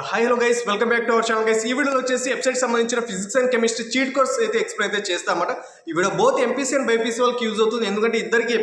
Hi hello guys, welcome back to our channel guys. ఈ వీడియోలో వచ్చేసి వెబ్సైట్ సంబంధించిన physics and chemistry cheat course అయితే ఎక్స్ప్లెయిన్ అయితే చేస్తామన్నమాట. ఈ video both MPC and BiPC వాళ్ళకి యూజ్ అవుతుంది, ఎందుకంటే ఇద్దరికి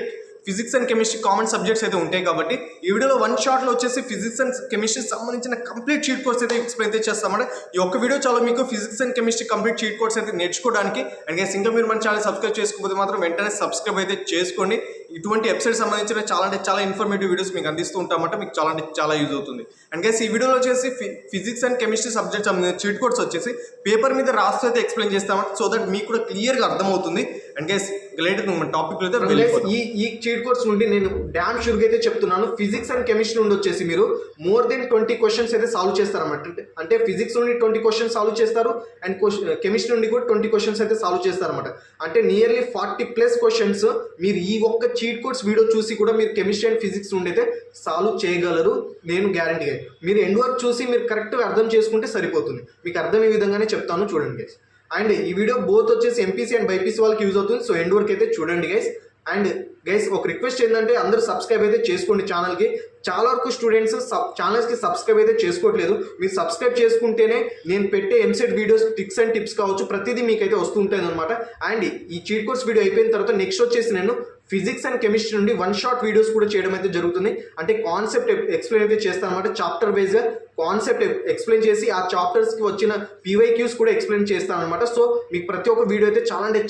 physics and chemistry common subjects అయితే ఉంటాయి కాబట్టి ఈ వీడియోలో వన్ షాట్లో వచ్చేసి ఫిజిక్స్ అండ్ కెమిస్ట్రీ సంబంధించిన కంప్లీట్ చీట్ కోర్స్ అయితే ఎక్స్ప్లెయిన్ అయితే చేస్తామన్నమాట. ఈ ఒక్క వీడియో చాలా మీకు physics and chemistry complete cheat course అయితే నేర్చుకోవడానికి. అండ్ గైస్, ఇంకా మీరు మన ఛానల్ సబ్స్క్రైబ్ చేసుకోకపోతే మాత్రం వెంటనే సబ్స్క్రైబ్ అయితే చేసుకోండి. ఇటువంటి వెబ్సైట్ సంబంధించిన చాలా ఇన్ఫర్మేటివ్ వీడియోస్ మీకు అందిస్తూ ఉంటామంటే మీకు చాలా యూజ్ అవుతుంది. అండ్ గైస్, ఈ వీడియోలో వచ్చేసి ఫిజిక్స్ అండ్ కెమిస్ట్రీ సబ్జెక్ట్ సంబంధించిన చీట్ కోర్స్ వచ్చేసి పేపర్ మీద రాస్తూ అయితే ఎక్స్ప్లెయిన్ చేస్తామంటే, సో దట్ మీకు కూడా క్లియర్గా అర్థమవుతుంది. అండ్ గైస్, లేటర్ మన టాపిక్ అయితే ఈ చీట్ కోర్స్ నుండి నేను డామ్ షూర్గా అయితే చెప్తున్నాను, ఫిజిక్స్ అండ్ కెమిస్ట్రీ నుండి వచ్చేసి మీరు మోర్ దెన్ 20 క్వశ్చన్స్ అయితే సాల్వ్ చేస్తారన్నమాట. అంటే ఫిజిక్స్ నుండి 20 క్వశ్చన్స్ సాల్వ్ చేస్తారు అండ్ కెమిస్ట్రీ నుండి కూడా 20 క్వశ్చన్స్ అయితే సాల్వ్ చేస్తారన్నమాట. అంటే నియర్లీ 40+ క్వశ్చన్స్ మీరు ఈ ఒక్క చీట్ కోర్స్ వీడియో చూసి కూడా మీరు కెమిస్ట్రీ అండ్ ఫిజిక్స్ నుండి అయితే సాల్వ్ చేయగలరు, నేను గ్యారంటీగా. మీరు ఎండ్ వరకు చూసి మీరు కరెక్ట్గా అర్థం చేసుకుంటే సరిపోతుంది. మీకు అర్థమయ్యే విధంగానే చెప్తాను, చూడండి గైస్. అండ్ ఈ వీడియో బోత్ వచ్చేసి ఎంపీసీ అండ్ బైపీసీ వాళ్ళకి యూజ్ అవుతుంది, సో ఎండ్ వరకు అయితే చూడండి గైస్. అండ్ గైస్, ఒక రిక్వెస్ట్ ఏంటంటే అందరూ సబ్స్క్రైబ్ అయితే చేసుకోండి ఛానల్కి. చాలా వరకు స్టూడెంట్స్ ఛానల్స్కి సబ్స్క్రైబ్ అయితే చేసుకోవట్లేదు. మీరు సబ్స్క్రైబ్ చేసుకుంటేనే నేను పెట్టే EAMCET videos tricks and tips కావచ్చు ప్రతిదీ మీకైతే వస్తుంటుంది అనమాట. అండ్ ఈ చీట్ కోర్స్ వీడియో అయిపోయిన తర్వాత నెక్స్ట్ వచ్చేసి నేను ఫిజిక్స్ అండ్ కెమిస్ట్రీ నుండి 1 షాట్ వీడియోస్ కూడా చేయడం అయితే జరుగుతుంది. అంటే కాన్సెప్ట్ ఎక్స్ప్లెయిన్ అయితే చేస్తాను అనమాట. చాప్టర్ వైజ్గా కాన్సెప్ట్ ఎక్స్ప్లెయిన్ చేసి ఆ చాప్టర్స్కి వచ్చిన PYQs కూడా ఎక్స్ప్లెయిన్ చేస్తాను అనమాట. సో మీకు ప్రతి ఒక్క వీడియో అయితే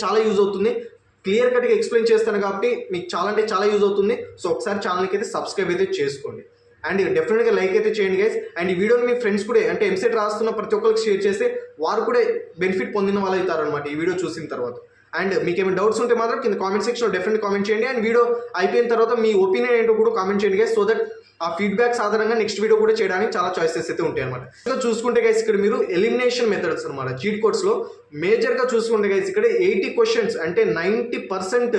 చాలా యూజ్ అవుతుంది. క్లియర్ కట్గా ఎక్స్ప్లెయిన్ చేస్తాను కాబట్టి మీకు చాలా యూజ్ అవుతుంది. సో ఒకసారి ఛానల్కి అయితే సబ్స్క్రైబ్ అయితే చేసుకోండి అండ్ డెఫినెట్గా లైక్ అయితే చేయండి గైస్. అండ్ ఈ వీడియోని మీ ఫ్రెండ్స్ కూడా, అంటే ఎంసెట్ రాస్తున్న ప్రతి ఒక్కరికి షేర్ చేస్తే వారు కూడా బెనిఫిట్ పొందిన వాళ్ళు అవుతారు అనమాట ఈ వీడియో చూసిన తర్వాత. అండ్ మీకు ఏమైనా డౌట్స్ ఉంటే మాత్రం కింద కామెంట్ సెక్షన్లో డెఫినెట్ కామెంట్ చేయండి. అండ్ వీడియో అయిపోయిన తర్వాత మీ ఒపీనియన్ ఏంటో కూడా కామెంట్ చేయండి గైస్, సో దట్ ఆ ఫీడ్బ్యాక్స్ ఆధారంగా నెక్స్ట్ వీడియో కూడా చేయడానికి చాలా చాయిసెస్ అయితే ఉంటాయి అనమాట. ఇంకా చూసుకుంటే గైస్, ఇక్కడ మీరు ఎలిమినేషన్ మెథడ్స్ అనమాట చీట్ కోర్స్లో మేజర్గా చూసుకుంటే గైస్, ఇక్కడ 80 క్వశ్చన్స్ అంటే 90%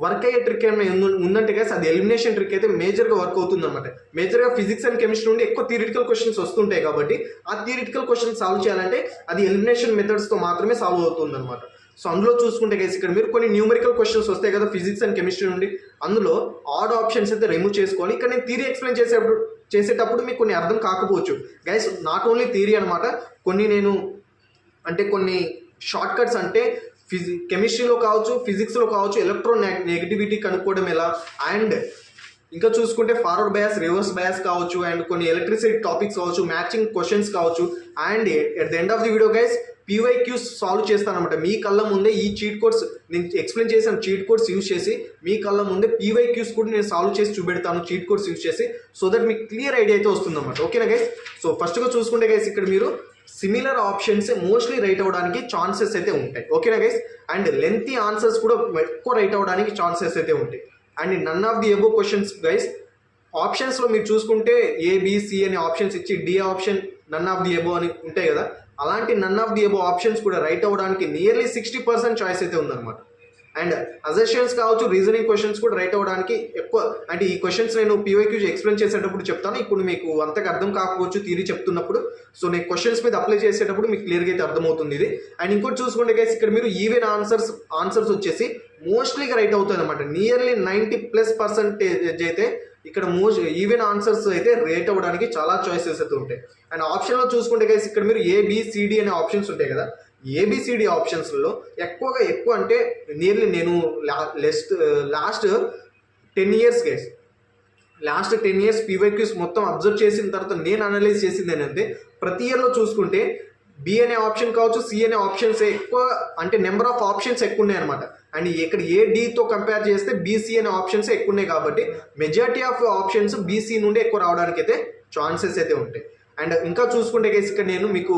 వర్క్ అయ్యే ట్రిక్ ఏమైనా ఉందంటే గైస్, అది ఎలిమినేషన్ ట్రిక్ అయితే మేజర్గా వర్క్ అవుతుంది అనమాట. మేజర్గా ఫిజిక్స్ అండ్ కెమిస్ట్రీ నుండి ఎక్కువ థియరిటికల్ క్వశ్చన్స్ వస్తుంటాయి కాబట్టి ఆ థియరిటికల్ క్వశ్చన్స్ సాల్వ్ చేయాలంటే అది ఎలిమినేషన్ మెథడ్స్తో మాత్రమే సాల్వ్ అవుతుంది అనమాట. సో అందులో చూసుకుంటే గైస్, ఇక్కడ మీరు కొన్ని న్యూమరికల్ క్వశ్చన్స్ వస్తాయి కదా ఫిజిక్స్ అండ్ కెమిస్ట్రీ నుండి, అందులో ఆడ్ ఆప్షన్స్ అయితే రిమూవ్ చేసుకోవాలి. ఇక్కడ నేను థియరీ ఎక్స్ప్లెయిన్ చేసేటప్పుడు మీకు కొన్ని అర్థం కాకపోవచ్చు గైస్, నాట్ ఓన్లీ థియరీ అనమాట. కొన్ని షార్ట్ కట్స్ అంటే కెమిస్ట్రీలో కావచ్చు, ఫిజిక్స్లో కావచ్చు, ఎలక్ట్రోనెగటివిటీ కనుక్కోవడం ఎలా, అండ్ ఇంకా చూసుకుంటే ఫార్వర్డ్ బయాస్, రివర్స్ బయాస్ కావచ్చు, అండ్ కొన్ని ఎలక్ట్రిసిటీ టాపిక్స్ కావచ్చు, మ్యాచింగ్ క్వశ్చన్స్ కావచ్చు. And at the end of the video guys PYQs solve చేస్తానమాట. మీ కళ్ళ ముందే ఈ చీట్ కోర్స్ నేను ఎక్స్ప్లెయిన్ చేసిన చీట్ కోర్స్ యూజ్ చేసి మీ కళ్ళ ముందే PYQs కూడా నేను సాల్వ్ చేసి చూపెడతాను చీట్ కోర్స్ యూజ్ చేసి, సో దట్ మీకు క్లియర్ ఐడియా అయితే వస్తుందన్నమాట. ఓకేనా గైస్? సో ఫస్ట్గా చూసుకుంటే గైస్, ఇక్కడ మీరు సిమిలర్ ఆప్షన్స్ మోస్ట్లీ రైట్ అవ్వడానికి ఛాన్సెస్ అయితే ఉంటాయి. ఓకేనా గైస్? అండ్ లెంతీ ఆన్సర్స్ కూడా ఎక్కువ రైట్ అవ్వడానికి ఛాన్సెస్ అయితే ఉంటాయి. And none of the above questions guys, ఆప్షన్స్లో మీరు చూసుకుంటే ABC అనే ఆప్షన్స్ ఇచ్చి D option none of the above అని ఉంటాయి కదా, అలాంటి నన్ ఆఫ్ ది అబోవ్ ఆప్షన్స్ కూడా రైట్ అవ్వడానికి నియర్లీ 60% చాయిస్ అయితే ఉందన్నమాట. అండ్ అజెషన్స్ కావచ్చు, రీజనింగ్ క్వశ్చన్స్ కూడా రైట్ అవ్వడానికి ఎక్కువ. అంటే ఈ క్వశ్చన్స్ నేను PYQ ఎక్స్ప్లెయిన్ చేసేటప్పుడు చెప్తాను, ఇప్పుడు మీకు అంతగా అర్థం కాకపోవచ్చు థియరీ చెప్తున్నప్పుడు. సో నేను క్వశ్చన్స్ మీద అప్లై చేసేటప్పుడు మీకు క్లియర్గా అయితే అర్థమవుతుంది ఇది. అండ్ ఇంకోటి చూసుకుంటే గైస్, ఇక్కడ మీరు ఈవెన్ ఆన్సర్స్ వచ్చేసి మోస్ట్లీగా రైట్ అవుతుంది అనమాట. నియర్లీ 90+% అయితే ఇక్కడ ఈవెన్ ఆన్సర్స్ అయితే రేట్ అవ్వడానికి చాలా చాయిసెస్ అయితే ఉంటాయి. అండ్ ఆప్షన్లో చూసుకుంటే గైస్, ఇక్కడ మీరు ABCD అనే ఆప్షన్స్ ఉంటాయి కదా, ABCD ఆప్షన్స్లో ఎక్కువ అంటే నియర్లీ నేను last 10 years guys, last 10 years PYQs మొత్తం అబ్జర్వ్ చేసిన తర్వాత నేను అనలైజ్ చేసింది ఏంటంటే, ప్రతి ఇయర్లో చూసుకుంటే B అనే ఆప్షన్ కావచ్చు, C అనే ఆప్షన్స్ ఎక్కువ, అంటే నెంబర్ ఆఫ్ ఆప్షన్స్ ఎక్కువ ఉన్నాయి అనమాట. అండ్ ఇక్కడ ADతో కంపేర్ చేస్తే BC అనే ఆప్షన్స్ ఎక్కువ ఉన్నాయి కాబట్టి మెజారిటీ ఆఫ్ ఆప్షన్స్ BC నుండి ఎక్కువ రావడానికి అయితే ఛాన్సెస్ అయితే ఉంటాయి. అండ్ ఇంకా చూసుకుంటే గైస్, ఇక్కడ నేను మీకు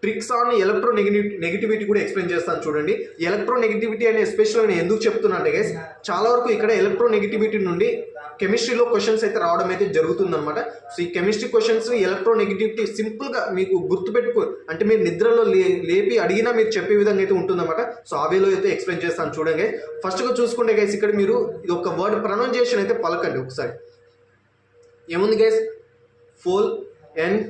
ట్రిక్స్ ఆన్ ఎలక్ట్రోనెగటివిటీ కూడా ఎక్స్ప్లెయిన్ చేస్తాను చూడండి. ఎలక్ట్రోనెగటివిటీ అనే ఎస్పెషల్గా నేను ఎందుకు చెప్తున్నా అంటే గైస్, చాలా వరకు ఇక్కడ ఎలక్ట్రోనెగటివిటీ నుండి కెమిస్ట్రీలో క్వశ్చన్స్ అయితే రావడం అయితే జరుగుతుందన్నమాట. సో ఈ కెమిస్ట్రీ క్వశ్చన్స్ ఎలక్ట్రోనెగటివిటీ సింపుల్గా మీకు గుర్తుపెట్టుకో, అంటే మీరు నిద్రలో లేపి అడిగినా మీరు చెప్పే విధంగా అయితే ఉంటుందన్నమాట. సో ఆ వేలో అయితే ఎక్స్ప్లెయిన్ చేస్తాను చూడండి. ఫస్ట్గా చూసుకుంటే గైస్, ఇక్కడ మీరు ఇది ఒక వర్డ్ ప్రొనౌన్సియేషన్ అయితే పలకండి ఒకసారి. ఏముంది గైస్? ఫోల్ అండ్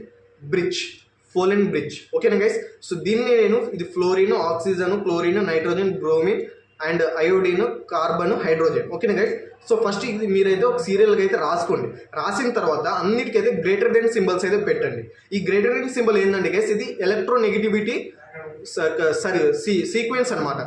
బ్రిడ్జ్. ఓకేనా గైస్? సో దీన్ని నేను ఇది fluorine, oxygen, chlorine, nitrogen, bromine and iodine, carbon, hydrogen. ఓకేనా గైస్? సో ఫస్ట్ ఇది మీరైతే ఒక సీరియల్గా అయితే రాసుకోండి. రాసిన తర్వాత అన్నిటికైతే గ్రేటర్ దెన్ సింబల్స్ అయితే పెట్టండి. ఈ గ్రేటర్ దెన్ సింబల్ ఏంటంటే గైస్ ఇది ఎలక్ట్రోనెగటివిటీ సీక్వెన్స్ అనమాట.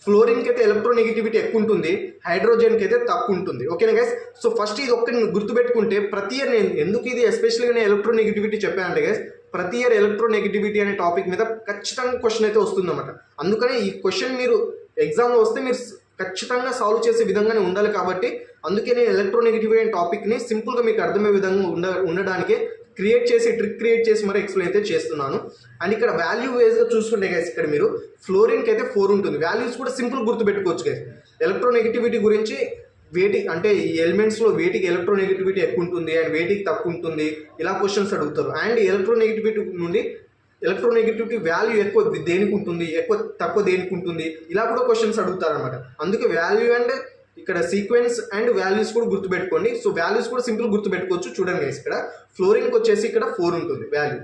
ఫ్లోరిన్కి అయితే ఎలక్ట్రోనెగటివిటీ ఎక్కువ ఉంటుంది, హైడ్రోజన్కి అయితే తక్కువ ఉంటుంది. ఓకేనా గైస్? సో ఫస్ట్ ఇది ఒక్కటి గుర్తుపెట్టుకుంటే ప్రతి ఇయర్ నేను ఎందుకు ఇది ఎస్పెషల్గా నేను ఎలక్ట్రోనెగటివిటీ చెప్పానంటే గైస్ ప్రతి ఇయర్ ఎలక్ట్రోనెగటివిటీ అనే టాపిక్ మీద ఖచ్చితంగా క్వశ్చన్ అయితే వస్తుందన్నమాట. అందుకనే ఈ క్వశ్చన్ మీరు ఎగ్జామ్లో వస్తే మీరు ఖచ్చితంగా సాల్వ్ చేసే విధంగానే ఉండాలి. కాబట్టి అందుకే నేను ఎలక్ట్రోనెగటివిటీ అనే టాపిక్ని సింపుల్గా మీకు అర్థమయ్యే విధంగా ఉండడానికే ట్రిక్ క్రియేట్ చేసి మరి ఎక్స్ప్లెయిన్ అయితే చేస్తున్నాను. అండ్ ఇక్కడ వాల్యూ వేస్గా చూసుకుంటే గైస్ ఇక్కడ మీరు ఫ్లోరిన్కి అయితే 4 ఉంటుంది. వాల్యూస్ కూడా సింపుల్ గుర్తుపెట్టుకోవచ్చు గైస్. ఎలక్ట్రోనెగటివిటీ గురించి అంటే ఈ ఎలిమెంట్స్లో వేటికి ఎలక్ట్రోనెగటివిటీ ఎక్కువ ఉంటుంది అండ్ వేటికి తక్కువ ఉంటుంది ఇలా క్వశ్చన్స్ అడుగుతారు. అండ్ ఎలక్ట్రోనెగటివిటీ నుండి ఎలక్ట్రోనెగటివిటీ వాల్యూ ఎక్కువ దేనికి ఉంటుంది, ఎక్కువ తక్కువ దేనికి ఉంటుంది ఇలా కూడా క్వశ్చన్స్ అడుగుతారు అనమాట. అందుకే వాల్యూ అండ్ ఇక్కడ సీక్వెన్స్ అండ్ వాల్యూస్ కూడా గుర్తుపెట్టుకోండి. సో వాల్యూస్ కూడా సింపుల్ గుర్తుపెట్టుకోవచ్చు. చూడండి గైస్ ఇక్కడ ఫ్లోరిన్కి వచ్చేసి ఇక్కడ 4 ఉంటుంది వాల్యూ,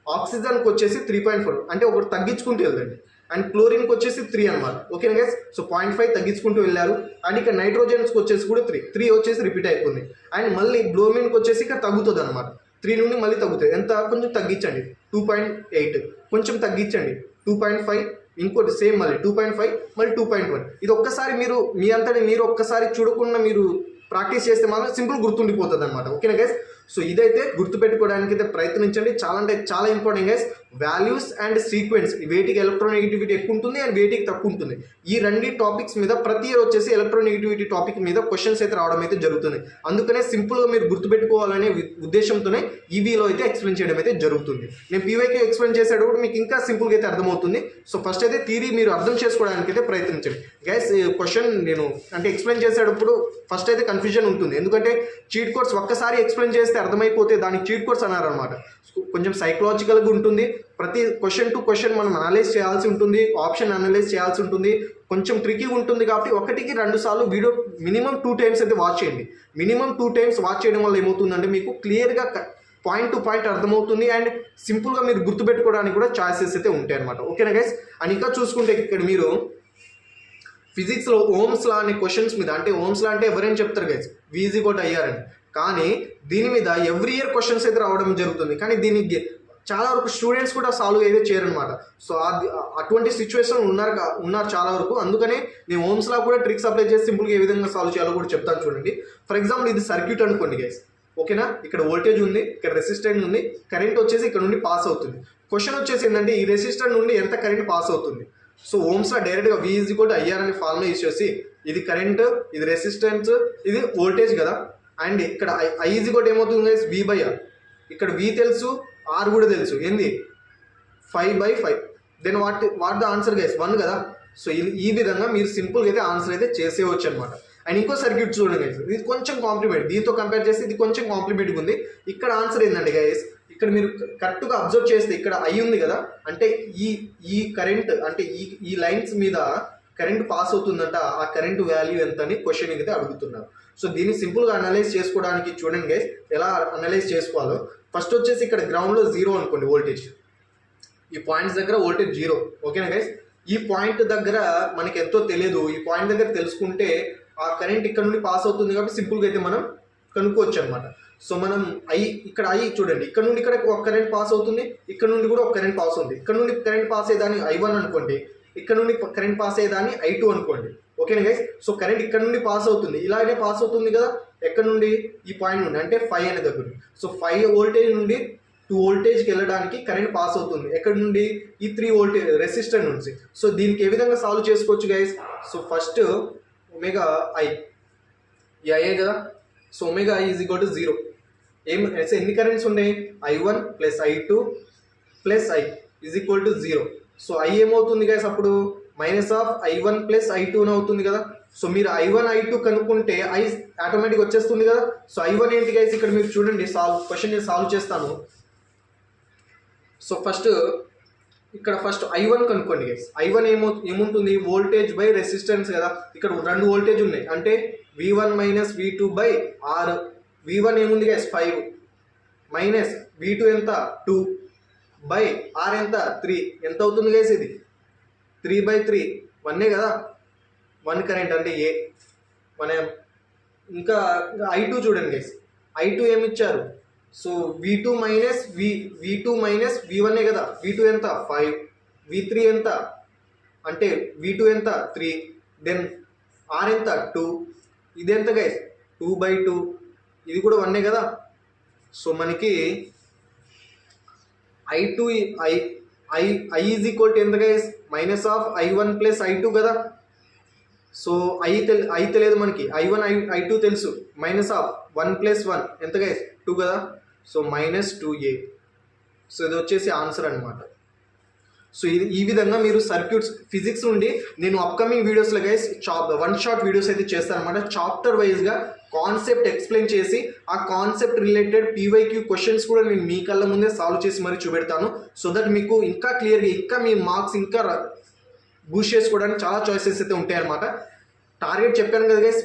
ఆక్సిజన్కి వచ్చేసి 3.4 అంటే ఒకటి తగ్గించుకుంటూ వెళ్ళండి. అండ్ క్లోరిన్కి వచ్చేసి 3 అనమాట. ఓకేనా గైస్? సో 0.5 తగ్గించుకుంటూ వెళ్ళారు. అండ్ ఇక్కడ నైట్రోజన్స్కి వచ్చేసి కూడా 3 వచ్చేసి రిపీట్ అయిపోయింది. అండ్ మళ్ళీ బ్రోమిన్కి వచ్చేసి ఇక్కడ తగ్గుతుంది అనమాట. 3 నుండి మళ్ళీ తగ్గుతుంది. ఎంత? కొంచెం తగ్గించండి 2.8, కొంచెం తగ్గించండి 2.5, ఇంకోటి సేమ్ మళ్ళీ 2.5, మళ్ళీ 2.1. ఇది ఒక్కసారి మీరు మీ అంతటి మీరు ఒక్కసారి చూడకుండా మీరు ప్రాక్టీస్ చేస్తే మాత్రం సింపుల్ గుర్తుండిపోతుంది అనమాట. ఓకేనా గైస్? సో ఇదైతే గుర్తుపెట్టుకోవడానికి అయితే ప్రయత్నించండి. చాలా అంటే చాలా important guys. Values and sequence వేటికి ఎలక్ట్రోనెగటివిటీ ఎక్కువ ఉంటుంది అండ్ వేటికి తక్కువ ఉంటుంది ఈ రెండు టాపిక్స్ మీద ప్రతి ఇయర్ వచ్చేసి ఎలక్ట్రోనెగటివిటీ టాపిక్ మీద క్వశ్చన్స్ అయితే రావడం అయితే జరుగుతుంది. అందుకనే సింపుల్గా మీరు గుర్తుపెట్టుకోవాలనే ఉద్దేశంతోనే ఈవీలో అయితే ఎక్స్ప్లెయిన్ చేయడం అయితే జరుగుతుంది. నేను పీవైకి ఎక్స్ప్లెయిన్ చేసేటప్పుడు మీకు ఇంకా సింపుల్గా అయితే అర్థమవుతుంది. సో ఫస్ట్ అయితే థియరీ మీరు అర్థం చేసుకోవడానికి అయితే ప్రయత్నించండి గైస్. క్వశ్చన్ నేను అంటే ఎక్స్ప్లెయిన్ చేసేటప్పుడు ఫస్ట్ అయితే కన్ఫ్యూజన్ ఉంటుంది. ఎందుకంటే చీట్ కోడ్స్ ఒక్కసారి ఎక్స్ప్లెయిన్ చేస్తే అర్థమైపోతే దానికి చీట్ కోడ్స్ అన్నారనమాట. కొంచెం సైకలాజికల్గా ఉంటుంది. ప్రతి క్వశ్చన్ టు క్వశ్చన్ మనం అనలైజ్ చేయాల్సి ఉంటుంది, ఆప్షన్ అనలైజ్ చేయాల్సి ఉంటుంది, కొంచెం ట్రికీ ఉంటుంది. కాబట్టి 1-2 సార్లు వీడియో మినిమం 2 టైమ్స్ అయితే వాచ్ చేయండి. మినిమం 2 టైమ్స్ వాచ్ చేయడం వల్ల ఏమవుతుందంటే మీకు క్లియర్గా పాయింట్ టు పాయింట్ అర్థమవుతుంది అండ్ సింపుల్గా మీరు గుర్తుపెట్టుకోవడానికి కూడా ఛాయిసెస్ అయితే ఉంటాయి అనమాట. ఓకేనా గైస్? అండ్ ఇంకా చూసుకుంటే ఇక్కడ మీరు ఫిజిక్స్లో ఓమ్స్ లా అనే క్వశ్చన్స్ మీద అంటే ఓమ్స్ లా అంటే ఎవరైనా చెప్తారు గైస్ వీజీ కూడా అయ్యారని. కానీ దీని మీద ఎవ్రీ ఇయర్ క్వశ్చన్స్ అయితే రావడం జరుగుతుంది. కానీ దీనికి చాలా వరకు స్టూడెంట్స్ కూడా సాల్వ్ అయితే చేయరనమాట. సో అటువంటి సిచ్యువేషన్ ఉన్నారు చాలా వరకు. అందుకనే నేను ఓమ్స్లా కూడా ట్రిక్స్ అప్లై చేసి సింపుల్గా ఏ విధంగా సాల్వ్ చేయాలో కూడా చెప్తాను చూడండి. ఫర్ ఎగ్జాంపుల్ ఇది సర్క్యూట్ అనుకోండి గైస్. ఓకేనా? ఇక్కడ వోల్టేజ్ ఉంది, ఇక్కడ రెసిస్టెన్స్ ఉంది, కరెంట్ వచ్చేసి ఇక్కడ నుండి పాస్ అవుతుంది. క్వశ్చన్ వచ్చేసి ఏంటంటే ఈ రెసిస్టర్ నుండి ఎంత కరెంట్ పాస్ అవుతుంది. సో ఓమ్స్లా డైరెక్ట్గా V = IR అనే ఫార్ములా యూజ్ చేసి ఇది కరెంట్, ఇది రెసిస్టెన్స్, ఇది వోల్టేజ్ కదా. అండ్ ఇక్కడ I = ఏమవుతుంది గైస్ V/R. ఇక్కడ V తెలుసు, R కూడా తెలుసు. ఏంది 5/5. Then what the answer guys 1 కదా. సో ఈ విధంగా మీరు సింపుల్గా అయితే ఆన్సర్ అయితే చేసేవచ్చు అనమాట. అండ్ ఇంకో సర్క్యూట్ చూడండి గైస్, ఇది కొంచెం కాంప్లికేట్, దీంతో కంపేర్ చేస్తే ఇది కొంచెం కాంప్లికేట్గా ఉంది. ఇక్కడ ఆన్సర్ ఏంటంటే గైస్ ఇక్కడ మీరు కరెక్ట్గా అబ్జర్వ్ చేస్తే ఇక్కడ I ఉంది కదా, అంటే ఈ కరెంట్ అంటే ఈ లైన్స్ మీద కరెంట్ పాస్ అవుతుందంట. ఆ కరెంట్ వాల్యూ ఎంత అని క్వశ్చన్ అయితే అడుగుతున్నారు. సో దీన్ని సింపుల్గా అనలైజ్ చేసుకోవడానికి చూడండి గైస్ ఎలా అనలైజ్ చేసుకోవాలో. ఫస్ట్ వచ్చేసి ఇక్కడ గ్రౌండ్లో 0 అనుకోండి వోల్టేజ్. ఈ పాయింట్స్ దగ్గర వోల్టేజ్ 0. ఓకేనా గైస్? ఈ పాయింట్ దగ్గర మనకి ఎంతో తెలియదు. ఈ పాయింట్ దగ్గర తెలుసుకుంటే ఆ కరెంట్ ఇక్కడ నుండి పాస్ అవుతుంది కాబట్టి సింపుల్గా అయితే మనం కనుక్కోవచ్చు అనమాట. సో మనం ఇక్కడ చూడండి, ఇక్కడ నుండి ఇక్కడ ఒక కరెంట్ పాస్ అవుతుంది, ఇక్కడ నుండి కూడా ఒక కరెంట్ పాస్ అవుతుంది. ఇక్కడ నుండి కరెంట్ పాస్ అయ్యేదాన్ని I1 అనుకోండి, ఇక్కడ నుండి కరెంట్ పాస్ అయ్యేదాన్ని I2 అనుకోండి. ఓకేనా గైస్? సో కరెంట్ ఇక్కడ నుండి పాస్ అవుతుంది, ఇలాగే పాస్ అవుతుంది కదా. ఎక్కడ నుండి? ఈ పాయింట్ నుండి, అంటే 5 అనే దగ్గర. సో 5 వోల్టేజ్ నుండి 2 వోల్టేజ్కి వెళ్ళడానికి కరెంట్ పాస్ అవుతుంది. ఎక్కడ నుండి? ఈ 3 వోల్టేజ్ రెసిస్టర్ నుంచి. సో దీనికి ఏ విధంగా సాల్వ్ చేసుకోవచ్చు గైస్? సో ఫస్ట్ ωi ఈ అయ్యే కదా. So ωi = 0. ఎన్ని కరెంట్స్ ఉన్నాయి? I1 + I2 + I = 0. So I ఏమవుతుంది గైస్ అప్పుడు -I1 + I2 అవుతుంది కదా. సో మీరు I1 I2 కనుక్కుంటే I ఆటోమేటిక్ వచ్చేస్తుంది కదా. సో I1 ఏంటి గైస్ ఇక్కడ మీరు చూడండి, క్వశ్చన్ నేను సాల్వ్ చేస్తాను. సో ఫస్ట్ I1 కనుక్కోండి గైస్. I1 ఏముంటుంది? వోల్టేజ్ బై రెసిస్టెన్స్ కదా. ఇక్కడ 2 వోల్టేజ్ ఉన్నాయి, అంటే V1 - V2/R. V1 ఏముంది గైస్ 5 మైనస్ V2 ఎంత 2/R ఎంత 3. ఎంత అవుతుంది గైస్? ఇది 3/3. 1 కదా. 1 కరెంట్ అంటే 1 amp. ఇంకా I2 చూడండి గైస్, I2 ఏమి ఇచ్చారు? సో V2 మైనస్ V1 కదా, V2 ఎంత 5, V3 ఎంత అంటే V2 ఎంత 3, దెన్ R ఎంత 2, ఇది ఎంత గైస్ 2/2, ఇది కూడా 1 కదా. సో మనకి I ఈజ్ ఈక్వల్ టు ఎంత guys, minus of I1 plus I2 కదా. సో I తెలియదు మనకి, I1 I2 తెలుసు, మైనస్ ఆఫ్ 1 ప్లస్ 1 ఎంత గైస్ 2 కదా. So -2a. సో ఇది వచ్చేసి ఆన్సర్ అనమాట. సో ఈ విధంగా మీరు సర్క్యూట్స్ ఫిజిక్స్ నుండి నేను అప్కమింగ్ వీడియోస్లో గైస్ వన్ షాట్ వీడియోస్ అయితే చేస్తాను అనమాట. చాప్టర్ వైజ్గా కాన్సెప్ట్ ఎక్స్ప్లెయిన్ చేసి ఆ కాన్సెప్ట్ రిలేటెడ్ PYQ క్వశ్చన్స్ కూడా నేను మీ కళ్ళ ముందే సాల్వ్ చేసి మరి చూపెడతాను. సో దట్ మీకు ఇంకా క్లియర్గా ఇంకా మీ మార్క్స్ ఇంకా బూస్ట్ చేసుకోవడానికి చాలా చాయిసెస్ అయితే ఉంటాయి అనమాట. టార్గెట్ చెప్పాను కదా గైస్,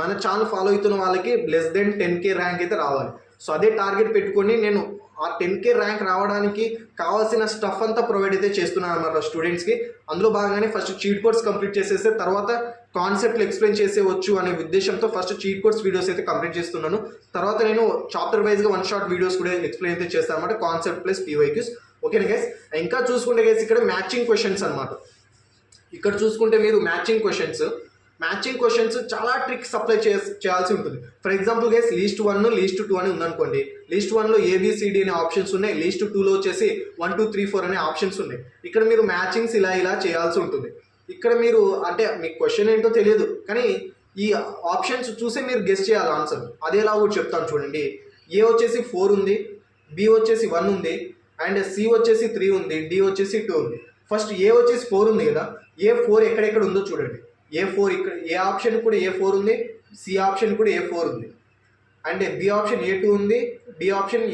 మన ఛానల్ ఫాలో అవుతున్న వాళ్ళకి లెస్ దెన్ 10K ర్యాంక్ అయితే రావాలి. సో అదే టార్గెట్ పెట్టుకొని నేను ఆ 10K ర్యాంక్ రావడానికి కావాల్సిన స్టఫ్ అంతా ప్రొవైడ్ అయితే చేస్తున్నాను అనమాట స్టూడెంట్స్కి. అందులో భాగంగానే ఫస్ట్ చీట్ కోర్స్ కంప్లీట్ చేసేస్తే తర్వాత కాన్సెప్ట్లు ఎక్స్ప్లెయిన్ చేసేవచ్చు అనే ఉద్దేశంతో ఫస్ట్ చీట్ కోర్స్ వీడియోస్ అయితే కంప్లీట్ చేస్తున్నాను. తర్వాత నేను చాప్టర్ వైజ్గా వన్ షాట్ వీడియోస్ కూడా ఎక్స్ప్లెయిన్ అయితే చేస్తాను అనమాట, కాన్సెప్ట్ ప్లస్ PYQs. ఓకేనా గైస్. ఇంకా చూసుకుంటే గైస్ ఇక్కడ మ్యాచింగ్ క్వశ్చన్స్ అనమాట. ఇక్కడ చూసుకుంటే మీరు మ్యాచింగ్ క్వశ్చన్స్ చాలా ట్రిక్స్ అప్లై చేయాల్సి ఉంటుంది. For example guys least 1 least 2 అని ఉందనుకోండి. లీస్ట్ 1లో ABCD అనే ఆప్షన్స్ ఉన్నాయి, లీస్ట్ 2లో వచ్చేసి 1 2 3 4 అనే ఆప్షన్స్ ఉన్నాయి. ఇక్కడ మీరు మ్యాచింగ్స్ ఇలా చేయాల్సి ఉంటుంది. ఇక్కడ మీరు అంటే మీకు క్వశ్చన్ ఏంటో తెలియదు కానీ ఈ ఆప్షన్స్ చూసి మీరు గెస్ చేయాలి ఆన్సర్. అదేలా కూడా చెప్తాను చూడండి. A వచ్చేసి 4 ఉంది, B వచ్చేసి 1 ఉంది, అండ్ C వచ్చేసి 3 ఉంది, D వచ్చేసి 2 ఉంది. ఫస్ట్ A వచ్చేసి 4 ఉంది కదా, A4 ఎక్కడెక్కడ ఉందో చూడండి. A4 ఇక్కడ ఏ ఆప్షన్ కూడా A4 ఉంది, C ఆప్షన్ కూడా A4 ఉంది, అండ్ B ఆప్షన్ A2 ఉంది, D ఆప్షన్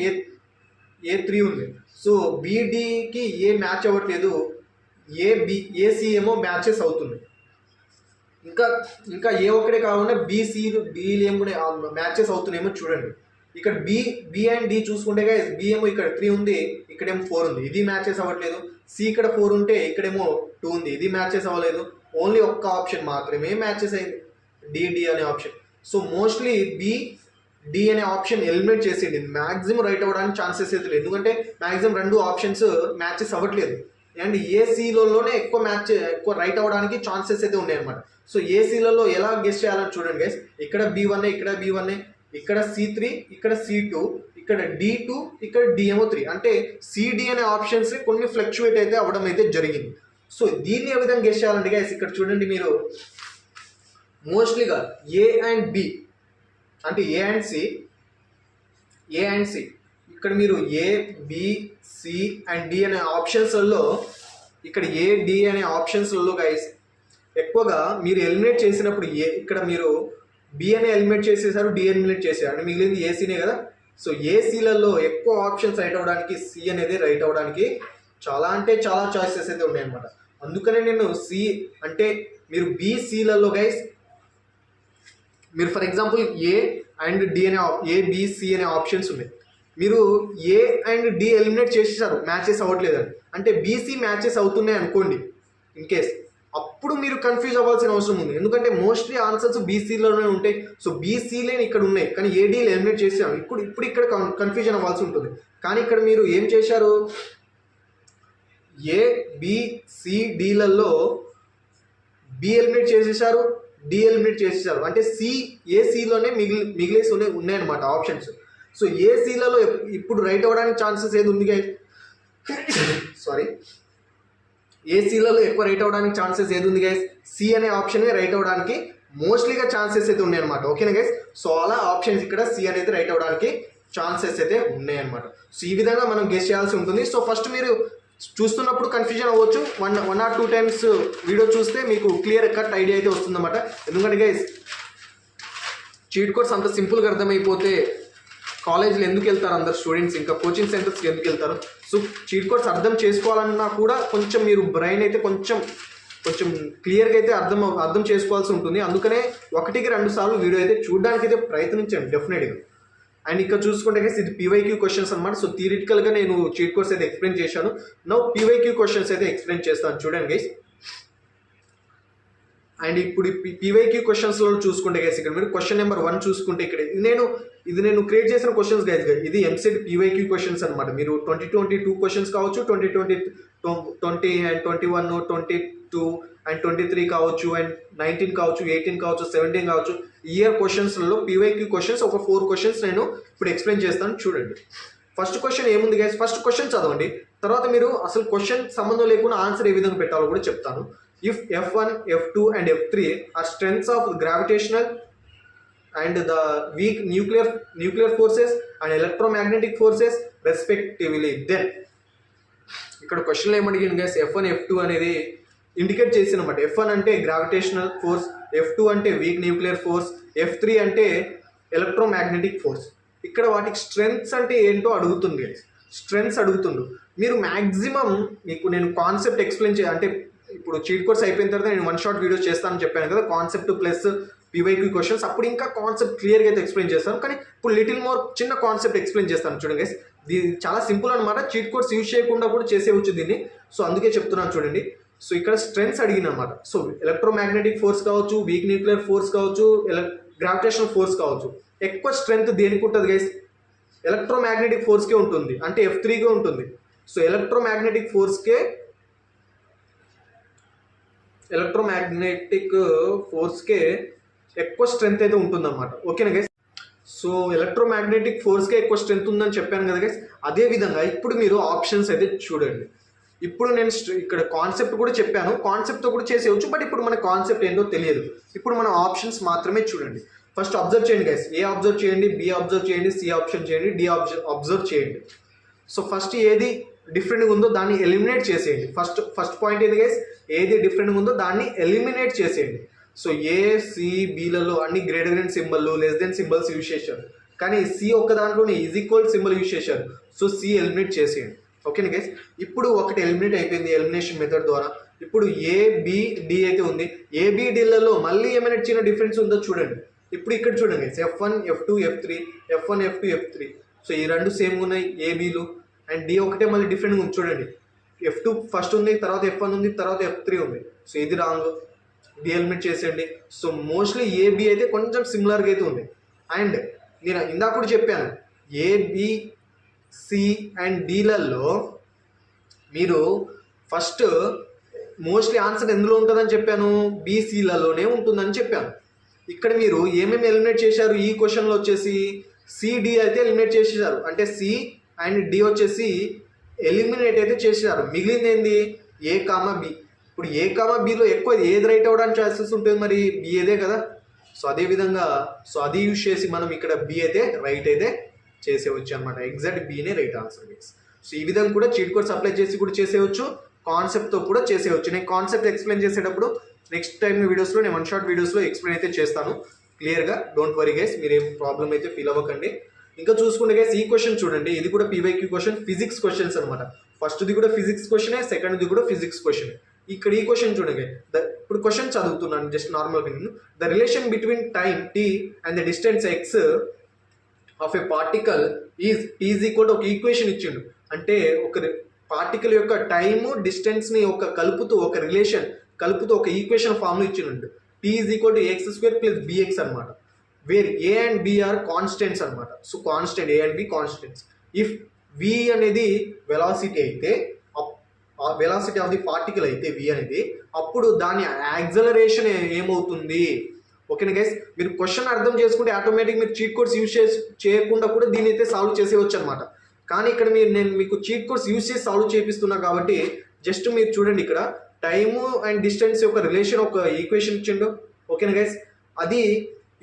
A3 ఉంది. సో BDకి ఏ మ్యాచ్ అవ్వట్లేదు, AC ఏమో మ్యాచెస్ అవుతుంది. ఇంకా ఏ ఒక్కడే కాకుండా Dలు ఏమో మ్యాచెస్ అవుతున్నాయేమో చూడండి. ఇక్కడ B అండ్ D చూసుకుంటే B ఏమో ఇక్కడ 3 ఉంది, ఇక్కడేమో 4 ఉంది, ఇది మ్యాచెస్ అవ్వట్లేదు. C ఇక్కడ 4 ఉంటే ఇక్కడేమో 2 ఉంది, ఇది మ్యాచెస్ అవ్వలేదు. ఓన్లీ ఒక్క ఆప్షన్ మాత్రమే మ్యాచెస్ అయింది, D అనే ఆప్షన్. సో మోస్ట్లీ D అనే ఆప్షన్ ఎలిమినేట్ చేసేయండి, మ్యాక్సిమం రైట్ అవ్వడానికి ఛాన్సెస్ అయితే లేదు. ఎందుకంటే మ్యాక్సిమం 2 ఆప్షన్స్ మ్యాచెస్ అవ్వట్లేదు, అండ్ ACలలోనే ఎక్కువ రైట్ అవ్వడానికి ఛాన్సెస్ అయితే ఉన్నాయన్నమాట. సో ACలలో ఎలా గెస్ చేయాలని చూడండి గైస్. ఇక్కడ B1, ఇక్కడ B1, ఇక్కడ C3, ఇక్కడ C2, ఇక్కడ D2, ఇక్కడ D ఏమో 3. అంటే CD అనే ఆప్షన్స్ కొన్ని ఫ్లక్చువేట్ అయితే అవ్వడం అయితే జరిగింది. సో దీన్ని ఏ విధంగా గెస్ చేయాలంటే గైస్ ఇక్కడ చూడండి, మీరు మోస్ట్లీగా A అండ్ B అంటే A అండ్ C ఇక్కడ మీరు A, B, C and D అనే ఆప్షన్స్లలో ఇక్కడ A, D అనే ఆప్షన్స్లలో గైస్ ఎక్కువగా మీరు ఎలిమినేట్ చేసినప్పుడు ఇక్కడ మీరు B అనే ఎలిమినేట్ చేసేసారు, D ఎలిమినేట్ చేశారు, అంటే మిగిలింది ACనే కదా. సో ACలలో ఎక్కువ ఆప్షన్స్ రైట్ అవ్వడానికి C అనేది రైట్ అవ్వడానికి చాలా అంటే చాలా చాయిసెస్ అయితే ఉన్నాయన్నమాట. అందుకనే నేను C అంటే మీరు BCలలో గైస్ మీరు for example A and D అనే ABC అనే ఆప్షన్స్ ఉన్నాయి. మీరు A అండ్ D ఎలిమినేట్ చేసేసారు, మ్యాచెస్ అవ్వట్లేదండి, అంటే BC మ్యాచెస్ అవుతున్నాయి అనుకోండి ఇన్ కేస్, అప్పుడు మీరు కన్ఫ్యూజ్ అవ్వాల్సిన అవసరం ఉంది. ఎందుకంటే మోస్ట్లీ ఆన్సర్స్ BCలోనే ఉంటాయి. సో BCలే ఇక్కడ ఉన్నాయి కానీ ADలు ఎలిమినేట్ చేసాం, ఇప్పుడు ఇక్కడ కన్ఫ్యూజన్ అవ్వాల్సి ఉంటుంది. కానీ ఇక్కడ మీరు ఏం చేశారు, A, B, C, Dలలో B eliminate చేసేసారు, D ఎలిమినేట్ చేసేసారు, అంటే ACలోనే మిగిలేసి ఉన్నాయన్నమాట ఆప్షన్స్. సో ACలలో ఇప్పుడు రైట్ అవ్వడానికి ఛాన్సెస్ ఏది ఉంది గైస్, సారీ, ACలలో ఎక్కువ రైట్ అవ్వడానికి ఛాన్సెస్ ఏది ఉంది గైస్, C అనే ఆప్షన్ రైట్ అవ్వడానికి మోస్ట్లీగా ఛాన్సెస్ అయితే ఉన్నాయన్నమాట. ఓకేనా గైస్. సో అలా ఆప్షన్స్ ఇక్కడ C అనేది రైట్ అవ్వడానికి ఛాన్సెస్ అయితే ఉన్నాయన్నమాట. సో ఈ విధంగా మనం గెస్ చేయాల్సి ఉంటుంది. సో ఫస్ట్ మీరు చూస్తున్నప్పుడు కన్ఫ్యూజన్ అవ్వచ్చు, 1 or 2 టైమ్స్ వీడియో చూస్తే మీకు క్లియర్ కట్ ఐడియా అయితే వస్తుందన్నమాట. ఎందుకంటే గైస్ చీట్ కోర్స్ అంత సింపుల్గా అర్థమైపోతే కాలేజీలు ఎందుకు వెళ్తారు అందరు స్టూడెంట్స్, ఇంకా కోచింగ్ సెంటర్స్కి ఎందుకు వెళ్తారు. సో చీట్ కోర్స్ అర్థం చేసుకోవాలన్నా కూడా కొంచెం మీరు బ్రెయిన్ అయితే కొంచెం క్లియర్గా అయితే అర్థం చేసుకోవాల్సి ఉంటుంది. అందుకనే 1కి 2 సార్లు వీడియో అయితే చూడడానికి అయితే ప్రయత్నించండి డెఫినెట్గా. అండ్ ఇక్కడ చూసుకుంటే ఇది PYQ క్వశ్చన్స్ అనమాట. సో థియరిటికల్గా నేను చీట్ కోర్స్ అయితే ఎక్స్ప్లెయిన్ చేశాను. నౌ PYQ క్వశ్చన్స్ అయితే ఎక్స్ప్లెయిన్ చేస్తాను చూడండి గైస్. అండ్ ఇప్పుడు పీవైక్యూ క్వశ్చన్స్లో చూసుకుంటే గైస్ ఇక్కడ మీరు క్వశ్చన్ నెంబర్ 1 చూసుకుంటే ఇక్కడ ఇది నేను క్రియేట్ చేసిన క్వశ్చన్స్ గైస్ ఇది ఎంసెట్ పీవైక్యూ క్వశ్చన్స్ అనమాట. మీరు 2022 క్వశ్చన్స్ కావచ్చు, 2020 అండ్ 21, 22 అండ్ 23 కావచ్చు, అండ్ 19 కావచ్చు, 18 కావచ్చు, 17 కావచ్చు, ఇయర్ క్వశ్చన్స్లో పీవైక్యూ క్వశ్చన్స్ ఒక 4 క్వశ్చన్స్ నేను ఇప్పుడు ఎక్స్ప్లెయిన్ చేస్తాను చూడండి. ఫస్ట్ క్వశ్చన్ ఏముంది గైస్, ఫస్ట్ క్వశ్చన్ చదవండి, తర్వాత మీరు అసలు క్వశ్చన్ సంబంధం లేకుండా ఆన్సర్ ఏ విధంగా పెట్టాలో కూడా చెప్తాను. If F1, F2 and F3 are strengths of gravitational and the weak nuclear forces and electromagnetic forces respectively, then ఇక్కడ క్వశ్చన్లో ఏమడిగింది గైస్, F1, F2 అనేది ఇండికేట్ చేసి అనమాట. F1 అంటే గ్రావిటేషనల్ ఫోర్స్, F2 అంటే వీక్ న్యూక్లియర్ ఫోర్స్, F3 అంటే electromagnetic force. ఇక్కడ వాటికి స్ట్రెంగ్త్స్ అంటే ఏంటో అడుగుతుంది, స్ట్రెంగ్త్స్ అడుగుతుండు. మీరు మ్యాక్సిమం మీకు నేను కాన్సెప్ట్ ఎక్స్ప్లెయిన్ అంటే ఇప్పుడు చీట్ కోర్స్ అయిపోయిన తర్వాత నేను 1 షాట్ వీడియో చేస్తానని చెప్పాను కదా, కాన్సెప్ట్ ప్లస్ పీవైక్యూ క్వశ్చన్స్, అప్పుడు ఇంకా కాన్సెప్ట్ క్లియర్గా అయితే ఎక్స్ప్లెయిన్ చేస్తాను. కానీ ఇప్పుడు లిటిల్ మోర్ చిన్న కాన్సెప్ట్ ఎక్స్ప్లెయిన్ చేస్తాను చూడండి గైస్. ఇది చాలా సింపుల్ అనమాట, చీట్ కోర్స్ యూజ్ చేయకుండా కూడా చేసేవచ్చు దీన్ని. సో అందుకే చెప్తున్నాను చూడండి. సో ఇక్కడ స్ట్రెంగ్త్స్ అడిగిన అనమాట. సో ఎలక్ట్రోమాగ్నెటిక్ ఫోర్స్ కావచ్చు, వీక్ న్యూక్లియర్ ఫోర్స్ కావచ్చు, గ్రావిటేషనల్ ఫోర్స్ కావచ్చు. ఎక్కువ స్ట్రెంగ్త్ దేనికి ఉంటుంది గైస్, ఎలక్ట్రోమాగ్నెటిక్ ఫోర్స్కే ఉంటుంది, అంటే F3కే ఉంటుంది. సో ఎలక్ట్రోమాగ్నెటిక్ ఫోర్స్కే ఎక్కువ స్ట్రెంత్ అయితే ఉంటుందన్నమాట. ఓకేనా గైస్. సో ఎలక్ట్రోమాగ్నెటిక్ ఫోర్స్కే ఎక్కువ స్ట్రెంత్ ఉందని చెప్పాను కదా గైస్. అదేవిధంగా ఇప్పుడు మీరు ఆప్షన్స్ అయితే చూడండి. ఇప్పుడు నేను ఇక్కడ కాన్సెప్ట్ కూడా చెప్పాను, కాన్సెప్ట్తో కూడా చేసేయచ్చు, బట్ ఇప్పుడు మన కాన్సెప్ట్ ఏంటో తెలియదు. ఇప్పుడు మన ఆప్షన్స్ మాత్రమే చూడండి. ఫస్ట్ అబ్జర్వ్ చేయండి గైస్, ఏ అబ్జర్వ్ చేయండి, బి అబ్జర్వ్ చేయండి, సి ఆప్షన్ చేయండి, డి అబ్జర్వ్ చేయండి. సో ఫస్ట్ ఏది డిఫరెంట్గా ఉందో దాన్ని ఎలిమినేట్ చేసేయండి. ఫస్ట్ పాయింట్ ఏది గైస్, ఏది డిఫరెంట్గా ఉందో దాన్ని ఎలిమినేట్ చేసేయండి. సో ఏ, సి, బిలలో అన్ని greater than symbol, less than symbols use చేశారు, కానీ సి ఒక్క దాంట్లోనే ఈజ్ ఈక్వల్ సింబల్ యూజ్ చేశారు. సో సి ఎలిమినేట్ చేసేయండి. ఓకేనా గైస్. ఇప్పుడు ఒకటి ఎలిమినేట్ అయిపోయింది ఎలిమినేషన్ మెథడ్ ద్వారా. ఇప్పుడు ఏ, బి, డి అయితే ఉంది. ఏ, బి, డిలలో మళ్ళీ ఏమైనా చిన్న డిఫరెన్స్ ఉందో చూడండి. ఇప్పుడు ఇక్కడ చూడండి guys, F1, F2, F3, F1, F2, F3. So ఈ రెండు సేమ్ ఉన్నాయి ఏబీలు, అండ్ డి ఒకటే మళ్ళీ డిఫరెంట్గా ఉంది చూడండి. F2 ఫస్ట్ ఉంది, తర్వాత F1 ఉంది, తర్వాత F3 ఉంది. సో ఇది రాంగ్, డి ఎలిమినేట్ చేసేయండి. సో మోస్ట్లీ ఏబి అయితే కొంచెం సిమిలర్గా అయితే ఉంది. అండ్ నేను ఇందాక కూడా చెప్పాను, ఏబి, సి అండ్ డిలలో మీరు ఫస్ట్ మోస్ట్లీ ఆన్సర్ ఎందులో ఉంటుందని చెప్పాను, బీసీలలోనే ఉంటుందని చెప్పాను. ఇక్కడ మీరు ఏమేమి ఎలిమినేట్ చేశారు ఈ క్వశ్చన్లో వచ్చేసి, సిడి అయితే ఎలిమినేట్ చేసేసారు, అంటే సి అండ్ డి వచ్చేసి ఎలిమినేట్ అయితే చేసేసారు. మిగిలింది ఏంది, ఏ కామా బి. ఇప్పుడు ఏ కామా బిలో ఎక్కువ ఏది రైట్ అవ్వడానికి ఛాన్సెస్ ఉంటుంది, మరి బి ఏదే కదా. సో అదేవిధంగా సో అది యూజ్ చేసి మనం ఇక్కడ బి అయితే రైట్ అయితే చేసేవచ్చు అనమాట. Exact బినే right answer guys. So ఈ విధంగా కూడా చీట్ కోడ్స్ అప్లై చేసి కూడా చేసేయచ్చు, కాన్సెప్ట్తో కూడా చేసేయచ్చు. నేను కాన్సెప్ట్ ఎక్స్ప్లెయిన్ చేసేటప్పుడు నెక్స్ట్ టైం వీడియోస్లో నేను 1 షాట్ వీడియోస్లో ఎక్స్ప్లెయిన్ అయితే చేస్తాను క్లియర్గా. డోంట్ వరీ గైస్, మీరు ఏం ప్రాబ్లం అయితే ఫీల్ అవ్వకండి. ఇంకా చూసుకుంటే గైస్ ఈ క్వశ్చన్ చూడండి, ఇది కూడా పీవైక్యూ క్వశ్చన్, ఫిజిక్స్ క్వశ్చన్స్ అనమాట. ఫస్ట్ది కూడా ఫిజిక్స్ క్వశ్చనే, సెకండ్ది కూడా ఫిజిక్స్ క్వశ్చన్. ఇక్కడ ఈ క్వశ్చన్ చూడండి, ఇప్పుడు క్వశ్చన్ చదువుతున్నాను జస్ట్ నార్మల్గా నేను. The relation between time T and the distance X of a particle is equal ఒక ఈక్వేషన్ ఇచ్చిండు. అంటే ఒక పార్టికల్ యొక్క టైము డిస్టెన్స్ని కలుపుతూ ఒక రిలేషన్ కలుపుతూ ఒక ఈక్వేషన్ ఫామ్లో ఇచ్చిండు. T is equal to x² plus bx అనమాట. Where A and B are constants అనమాట. So constant, A and B constants. If V అనేది వెలాసిటీ అయితే, వెలాసిటీ ఆఫ్ ది పార్టికల్ అయితే వి అనేది, అప్పుడు దాని యాక్సలరేషన్ ఏమవుతుంది. ఓకేనా గైస్. మీరు క్వశ్చన్ అర్థం చేసుకుంటే ఆటోమేటిక్ మీరు చీట్ కోడ్స్ యూజ్ చేయకుండా కూడా దీన్ని అయితే సాల్వ్ చేసేవచ్చు అనమాట. కానీ ఇక్కడ నేను మీకు చీట్ కోడ్స్ యూజ్ చేసి సాల్వ్ చేపిస్తున్నా కాబట్టి జస్ట్ మీరు చూడండి, ఇక్కడ టైము అండ్ డిస్టెన్స్ యొక్క రిలేషన్ ఒక ఈక్వేషన్ ఇచ్చిండు. ఓకేనా గైస్. అది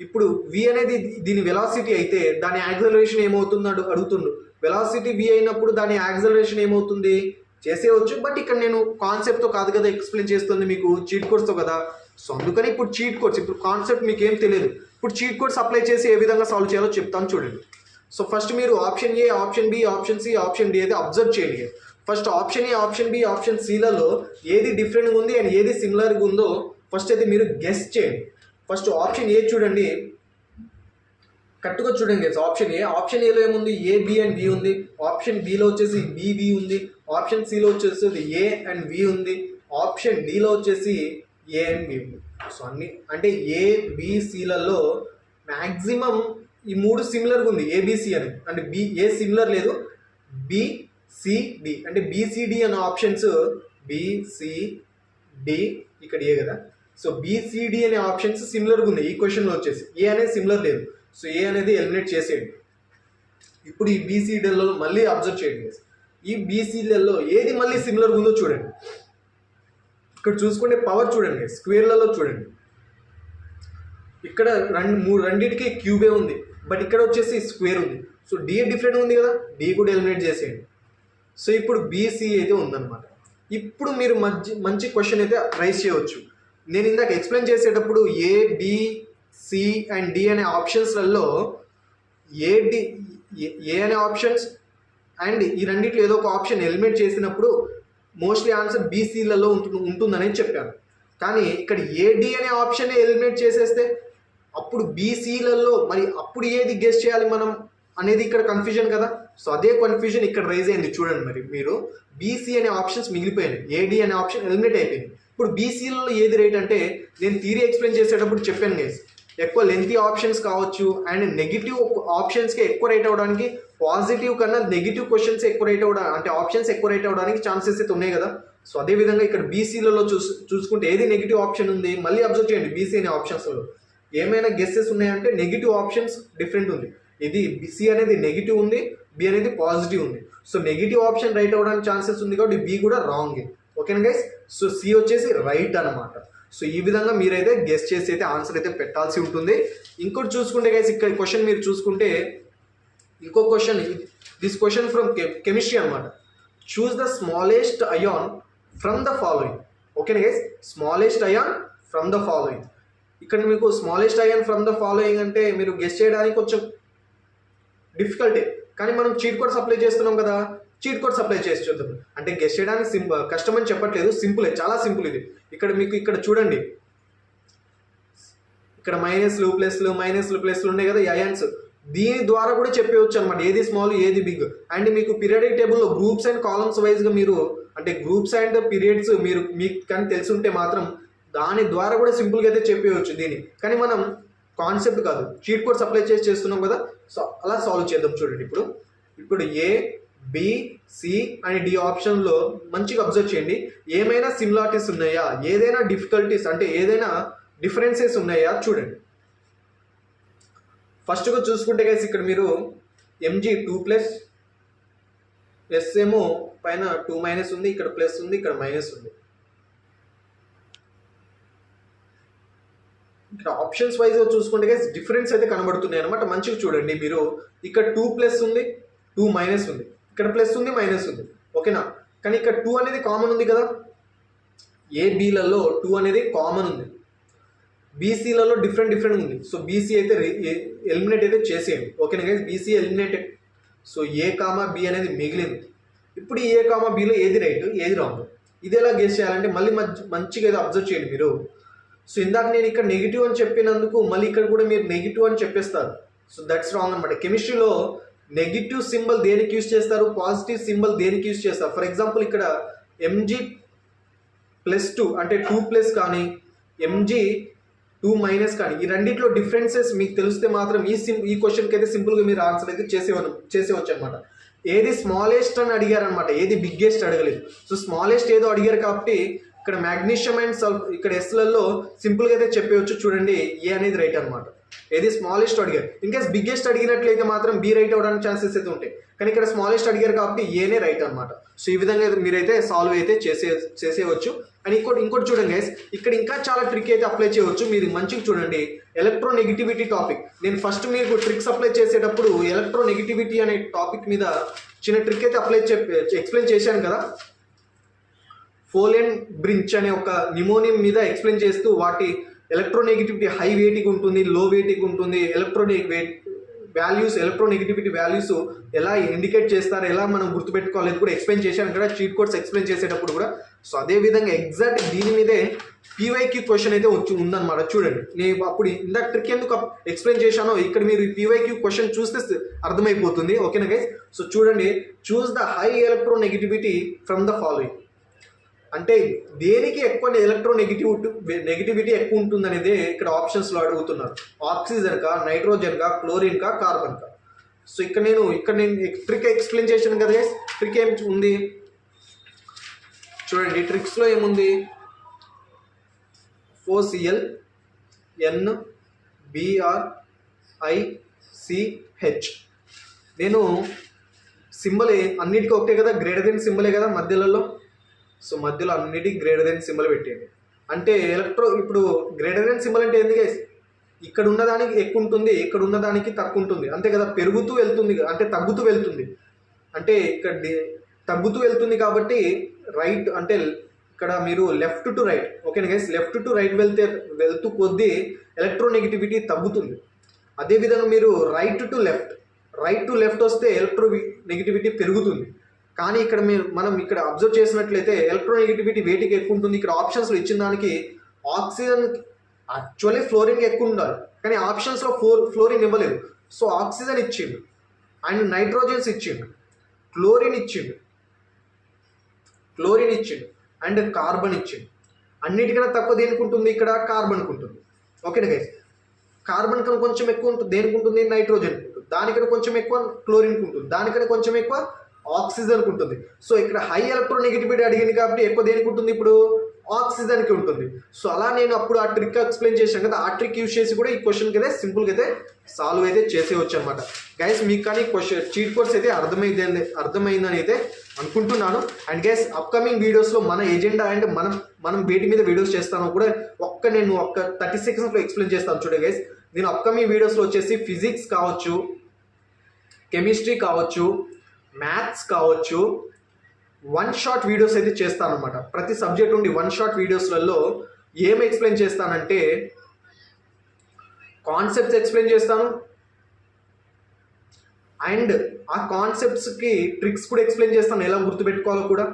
ఇప్పుడు వి అనేది దీని వెలాసిటీ అయితే దాని యాక్సలరేషన్ ఏమవుతుంది అడుగుతుండు. వెలాసిటీ వి అయినప్పుడు దాని యాక్సలరేషన్ ఏమవుతుంది చేసేయచ్చు. బట్ ఇక్కడ నేను కాన్సెప్ట్తో కాదు కదా ఎక్స్ప్లెయిన్ చేస్తుంది, మీకు చీట్ కోడ్స్తో కదా. సో అందుకని ఇప్పుడు చీట్ కోడ్స్, ఇప్పుడు కాన్సెప్ట్ మీకు ఏం తెలియదు, ఇప్పుడు చీట్ కోడ్స్ అప్లై చేసి ఏ విధంగా సాల్వ్ చేయాలో చెప్తాను చూడండి. సో ఫస్ట్ మీరు option A, option B, option C, option D అయితే అబ్జర్వ్ చేయండి. First option A, option B, option సిలలో ఏది డిఫరెంట్గా ఉంది అండ్ ఏది సిమిలర్గా ఉందో ఫస్ట్ అయితే మీరు గెస్ చేయండి. ఫస్ట్ ఆప్షన్ ఏ చూడండి, కరెక్ట్గా చూడండి గైస్. ఆప్షన్ ఏలో ఏముంది, ఏ, బి అండ్ బి ఉంది. ఆప్షన్ బిలో వచ్చేసి బి ఉంది. ఆప్షన్ సిలో వచ్చేసి ఏ అండ్ బి ఉంది. ఆప్షన్ డిలో వచ్చేసి ఏ అండ్ బి. సో అన్ని అంటే ఏ బిసిలలో మ్యాక్సిమం ఈ మూడు సిమిలర్గా ఉంది ఏబిసి అని, అంటే బి ఏ సిమిలర్ లేదు, బిసిడి అంటే బిసిడి అనే ఆప్షన్స్ బిసిడి ఇక్కడ ఏ కదా, సో బిసిడి అనే ఆప్షన్స్ సిమిలర్గా ఉంది ఈ క్వశ్చన్లో వచ్చేసి. ఏ అనేది సిమిలర్ లేదు, సో ఏ అనేది ఎలిమినేట్ చేసేయండి. ఇప్పుడు ఈ బీసీడీలలో మళ్ళీ అబ్జర్వ్ చేయండి, ఈ బీసీలలో ఏది మళ్ళీ సిమిలర్గా ఉందో చూడండి. ఇక్కడ చూసుకుంటే పవర్ చూడండి, స్క్వేర్లలో చూడండి, ఇక్కడ రెండింటికి క్యూబే ఉంది, బట్ ఇక్కడ వచ్చేసి స్క్వేర్ ఉంది. సో డి డిఫరెంట్ ఉంది కదా, డి కూడా ఎలిమినేట్ చేసేయండి. సో ఇప్పుడు బీసీ అయితే ఉందన్నమాట. ఇప్పుడు మీరు మంచి క్వశ్చన్ అయితే రైజ్ చేయవచ్చు. నేను ఇందాక ఎక్స్ప్లెయిన్ చేసేటప్పుడు A B C and D అనే ఆప్షన్స్లలో ఏ అనే ఆప్షన్స్ అండ్ ఈ రెండిట్లో ఏదో ఒక ఆప్షన్ ఎలిమినేట్ చేసినప్పుడు మోస్ట్లీ ఆన్సర్ బీసీలలో ఉంటుందని చెప్పాను. కానీ ఇక్కడ ఏడి అనే ఆప్షన్ ఎలిమినేట్ చేసేస్తే అప్పుడు బీసీలలో మరి అప్పుడు ఏది గెస్ చేయాలి మనం అనేది ఇక్కడ కన్ఫ్యూజన్ కదా. సో అదే కన్ఫ్యూజన్ ఇక్కడ రైజ్ అయింది చూడండి. మరి మీరు బీసీ అనే ఆప్షన్స్ మిగిలిపోయినాయి, ఏడి అనే ఆప్షన్ ఎలిమినేట్ అయిపోయింది. ఇప్పుడు బీసీలలో ఏది రైట్ అంటే నేను థియరీ ఎక్స్ప్లెయిన్ చేసేటప్పుడు చెప్పాను గైస్, ఎక్కువ లెంతీ ఆప్షన్స్ కావచ్చు అండ్ నెగిటివ్ ఆప్షన్స్కి ఎక్కువ రైట్ అవ్వడానికి, పాజిటివ్ కన్నా నెగిటివ్ క్వశ్చన్స్ ఎక్కువ రైట్ అవ్వడానికి అంటే ఆప్షన్స్ ఎక్కువ రైట్ అవ్వడానికి ఛాన్సెస్ అయితే ఉన్నాయి కదా. సో అదేవిధంగా ఇక్కడ బీసీలలో చూసుకుంటే ఏది నెగిటివ్ ఆప్షన్ ఉంది మళ్ళీ అబ్జర్వ్ చేయండి. బీసీ అనే ఆప్షన్స్లో ఏమైనా గెస్సెస్ ఉన్నాయంటే నెగిటివ్ ఆప్షన్స్ డిఫరెంట్ ఉంది. ఇది సి అనేది నెగిటివ్ ఉంది, బి అనేది పాజిటివ్ ఉంది. సో నెగిటివ్ ఆప్షన్ రైట్ అవ్వడానికి ఛాన్సెస్ ఉంది కాబట్టి బి కూడా రాంగ్. ఓకేనా గైస్, సో సి వచ్చేసి రైట్ అనమాట. సో ఈ విధంగా మీరైతే గెస్ చేసి అయితే ఆన్సర్ అయితే పెట్టాల్సి ఉంటుంది. ఇంకోటి చూసుకుంటే గైస్ ఇక్కడ క్వశ్చన్ మీరు చూసుకుంటే ఇంకో question, this question from chemistry అనమాట. Choose the smallest ion from the following. ఓకేనా guys, smallest ion from the following. ఇక్కడ మీకు smallest ion from the following అంటే మీరు గెస్ చేయడానికి కొంచెం డిఫికల్టే, కానీ మనం చీట్ కోడ్స్ అప్లై చేస్తున్నాం కదా, చీట్ కోడ్స్ అప్లై చేసి చూద్దాం. అంటే గెస్ చేయడానికి కష్టం అని చెప్పట్లేదు, సింపులే, చాలా సింపుల్ ఇది. ఇక్కడ మీకు ఇక్కడ చూడండి, ఇక్కడ మైనస్లు ప్లస్లు ఉన్నాయి కదా ఈ అయాన్స్, దీని ద్వారా కూడా చెప్పవచ్చు అనమాట ఏది స్మాల్ ఏది బిగ్. అండ్ మీకు పీరియాడిక్ టేబుల్లో గ్రూప్స్ అండ్ కాలమ్స్ వైజ్గా మీరు అంటే గ్రూప్స్ అండ్ పీరియడ్స్ మీకు కానీ తెలిసి ఉంటే మాత్రం దాని ద్వారా కూడా సింపుల్గా అయితే చెప్పవచ్చు దీన్ని. కానీ మనం కాన్సెప్ట్ కాదు, చీట్ కోడ్స్ అప్లై చేస్తున్నాం కదా, సో అలా సాల్వ్ చేద్దాం. చూడండి ఇప్పుడు A B C and D ఆప్షన్లో మంచిగా అబ్జర్వ్ చేయండి. ఏమైనా సిమిలారిటీస్ ఉన్నాయా, ఏదైనా డిఫికల్టీస్ అంటే ఏదైనా డిఫరెన్సెస్ ఉన్నాయా చూడండి. ఫస్ట్గా చూసుకుంటే గైస్ ఇక్కడ మీరు ఎంజీ 2+, ఎస్ ఏమో పైన 2- ఉంది, ఇక్కడ ప్లస్ ఉంది, ఇక్కడ మైనస్ ఉంది. ఇక్కడ ఆప్షన్స్ వైజ్గా చూసుకుంటే గైస్ డిఫరెన్స్ అయితే కనబడుతున్నాయి అనమాట. మంచిగా చూడండి మీరు, ఇక్కడ 2+ ఉంది, 2- ఉంది, ఇక్కడ ప్లస్ ఉంది, మైనస్ ఉంది. ఓకేనా, కానీ ఇక్కడ 2 అనేది కామన్ ఉంది కదా, ఏబీలలో 2 అనేది కామన్ ఉంది, బీసీలలో డిఫరెంట్ ఉంది. సో బీసీ అయితే ఎలిమినేట్ అయితే చేసేయండి. ఓకేనా గైస్, బీసీ ఎలిమినేటెడ్. సో ఏ కామా బి అనేది మిగిలింది. ఇప్పుడు ఏ కామా బిలో ఏది రైట్ ఏది రాంగ్ ఇది ఎలా గెస్ చేయాలంటే మళ్ళీ మంచిగా ఏదో అబ్జర్వ్ చేయండి మీరు. సో ఇందాక నేను ఇక్కడ నెగిటివ్ అని చెప్పినందుకు మళ్ళీ ఇక్కడ కూడా మీరు నెగిటివ్ అని చెప్పేస్తారు. సో దట్స్ రాంగ్ అనమాట. కెమిస్ట్రీలో నెగిటివ్ సింబల్ దేనికి యూజ్ చేస్తారు, పాజిటివ్ సింబల్ దేనికి యూజ్ చేస్తారు. ఫర్ ఎగ్జాంపుల్ ఇక్కడ MG+2 అంటే 2+ కానీ MG2- కానీ ఈ రెండిట్లో డిఫరెన్సెస్ మీకు తెలిస్తే మాత్రం ఈ క్వశ్చన్కి అయితే సింపుల్గా మీరు ఆన్సర్ అయితే చేసేవచ్చు అనమాట. ఏది స్మాలెస్ట్ అని అడిగారు అనమాట, ఏది బిగ్గెస్ట్ అడగలేదు. సో స్మాలెస్ట్ ఏదో అడిగారు కాబట్టి ఇక్కడ మ్యాగ్నీషియం అండ్ ఇక్కడ ఎస్లలో సింపుల్గా అయితే చెప్పవచ్చు. చూడండి ఏ అనేది రైట్ అనమాట. ఏది స్మాలెస్ట్ అడిగారు. ఇన్ కేస్ బిగ్గెస్ట్ అడిగినట్లయితే మాత్రం బి రైట్ అవ్వడానికి ఛాన్సెస్ అయితే ఉంటాయి, కానీ ఇక్కడ స్మాలెస్ట్ అడిగారు కాబట్టి ఏనే రైట్ అనమాట. సో ఈ విధంగా మీరైతే సాల్వ్ అయితే చేసేయవచ్చు. అండ్ ఇంకోటి చూడండి గైస్, ఇక్కడ ఇంకా చాలా ట్రిక్ అయితే అప్లై చేయవచ్చు. మీరు మంచిగా చూడండి, ఎలక్ట్రోనెగటివిటీ టాపిక్. నేను ఫస్ట్ మీకు ట్రిక్స్ అప్లై చేసేటప్పుడు ఎలక్ట్రోనెగటివిటీ అనే టాపిక్ మీద చిన్న ట్రిక్ అయితే ఎక్స్ప్లెయిన్ చేశాను కదా. ఫోలెన్ బ్రించ్ అనే ఒక నిమోనియం మీద ఎక్స్ప్లెయిన్ చేస్తూ వాటి ఎలక్ట్రోనెగటివిటీ హై వెయిటింగ్ ఉంటుంది, లో వెయిటింగ్ ఉంటుంది, ఎలక్ట్రోనెగటివిటీ వాల్యూస్ ఎలా ఇండికేట్ చేస్తారు, ఎలా మనం గుర్తుపెట్టుకోవాలి కూడా ఎక్స్ప్లెయిన్ చేశాను కదా చీట్ కోడ్స్ ఎక్స్ప్లెయిన్ చేసేటప్పుడు కూడా. సో అదేవిధంగా ఎగ్జాక్ట్ దీని మీదే పీవైక్యూ క్వశ్చన్ అయితే ఉందన్నమాట. చూడండి నేను అప్పుడు ఇందాక ట్రిక్ ఎందుకు ఎక్స్ప్లెయిన్ చేశానో ఇక్కడ మీరు పీవైక్యూ క్వశ్చన్ చూస్తే అర్థమైపోతుంది. ఓకేనా గైస్, సో చూడండి, choose the high electronegativity from the following. అంటే దేనికి ఎక్కువ నెగిటివిటీ ఎక్కువ ఉంటుంది అనేది ఇక్కడ ఆప్షన్స్లో అడుగుతున్నారు. ఆక్సిజన్ కా, నైట్రోజన్ కా, క్లోరిన్ కా, కార్బన్ కా. సో ఇక్కడ నేను ట్రిక్ ఎక్స్ప్లెయిన్ చేశాను కదా. ట్రిక్ ఏం ఉంది చూడండి. ట్రిక్స్లో ఏముంది, 4Cl NBrICH. నేను సింబల్ అన్నిటికీ ఒకటే కదా, గ్రేటర్ దెన్ సింబలే కదా మధ్యలలో. సో మధ్యలో అన్నిటికీ గ్రేటర్ దెన్ సింబల్ పెట్టేయండి. అంటే ఇప్పుడు గ్రేటర్ దెన్ సింబల్ అంటే ఏంది గైస్, ఇక్కడ ఉన్నదానికి ఎక్కువ ఉంటుంది, ఇక్కడ ఉన్నదానికి తక్కువ ఉంటుంది, అంతే కదా. పెరుగుతూ వెళ్తుంది అంటే తగ్గుతూ వెళ్తుంది, అంటే ఇక్కడ తగ్గుతూ వెళ్తుంది కాబట్టి రైట్ అంటే ఇక్కడ మీరు లెఫ్ట్ టు రైట్, ఓకేనా గైస్. లెఫ్ట్ టు రైట్ వెళ్తూ కొద్దీ ఎలక్ట్రోనెగటివిటీ తగ్గుతుంది. అదేవిధంగా మీరు రైట్ టు లెఫ్ట్ వస్తే ఎలక్ట్రోనెగటివిటీ పెరుగుతుంది. కానీ ఇక్కడ మనం ఇక్కడ అబ్జర్వ్ చేసినట్లయితే ఎలక్ట్రోనెగటివిటీ వేటికి ఎక్కువ ఉంటుంది. ఇక్కడ ఆప్షన్స్లో ఇచ్చిన దానికి ఆక్సిజన్, యాక్చువల్లీ ఫ్లోరిన్కి ఎక్కువ ఉండాలి, కానీ ఆప్షన్స్లో ఫ్లోరిన్ ఇవ్వలేదు. సో ఆక్సిజన్ ఇచ్చిండు, అండ్ నైట్రోజన్స్ ఇచ్చిండు, క్లోరిన్ ఇచ్చిండు, అండ్ కార్బన్ ఇచ్చిండు. అన్నిటికన్నా తక్కువ దేనికి ఉంటుంది, ఇక్కడ కార్బన్కి ఉంటుంది, ఓకేనా గైస్. కార్బన్ కన్నా కొంచెం ఎక్కువ ఉంటుంది దేనికి ఉంటుంది, నైట్రోజన్ ఉంటుంది. దానికన్నా కొంచెం ఎక్కువ క్లోరిన్కి ఉంటుంది, దానికన్నా కొంచెం ఎక్కువ ఆక్సిజన్కి ఉంటుంది. సో ఇక్కడ హై ఎలక్ట్రోనెగటివిటీ అడిగింది కాబట్టి ఎక్కువ దేనికి ఉంటుంది, ఇప్పుడు ఆక్సిజన్కి ఉంటుంది. సో అలా నేను అప్పుడు ఆ ట్రిక్ ఎక్స్ప్లెయిన్ చేశాను కదా, ఆ ట్రిక్ యూజ్ చేసి కూడా ఈ క్వశ్చన్కి అయితే సింపుల్గా అయితే సాల్వ్ అయితే చేసేవచ్చు అనమాట గైస్. మీకు కానీ చీట్ కోడ్స్ అయితే అర్థమైందని అయితే అనుకుంటున్నాను. అండ్ గైస్ అప్కమింగ్ వీడియోస్లో మన ఎజెండా అండ్ మనం వేటి మీద వీడియోస్ చేస్తానో కూడా నేను ఒక్క 30 సెకండ్స్లో ఎక్స్ప్లెయిన్ చేస్తాను చూడండి గైస్. నేను అప్కమింగ్ వీడియోస్లో వచ్చేసి ఫిజిక్స్ కావచ్చు, కెమిస్ట్రీ కావచ్చు, మ్యాథ్స్ కావచ్చు, 1 షాట్ వీడియోస్ అయితే చేస్తాను అనమాట. ప్రతి సబ్జెక్ట్ నుండి 1 షాట్ వీడియోస్లలో ఏం ఎక్స్ప్లెయిన్ చేస్తానంటే కాన్సెప్ట్స్ ఎక్స్ప్లెయిన్ చేస్తాను, అండ్ ఆ కాన్సెప్ట్స్కి ట్రిక్స్ కూడా ఎక్స్ప్లెయిన్ చేస్తాను, ఎలా గుర్తుపెట్టుకోవాలో కూడా.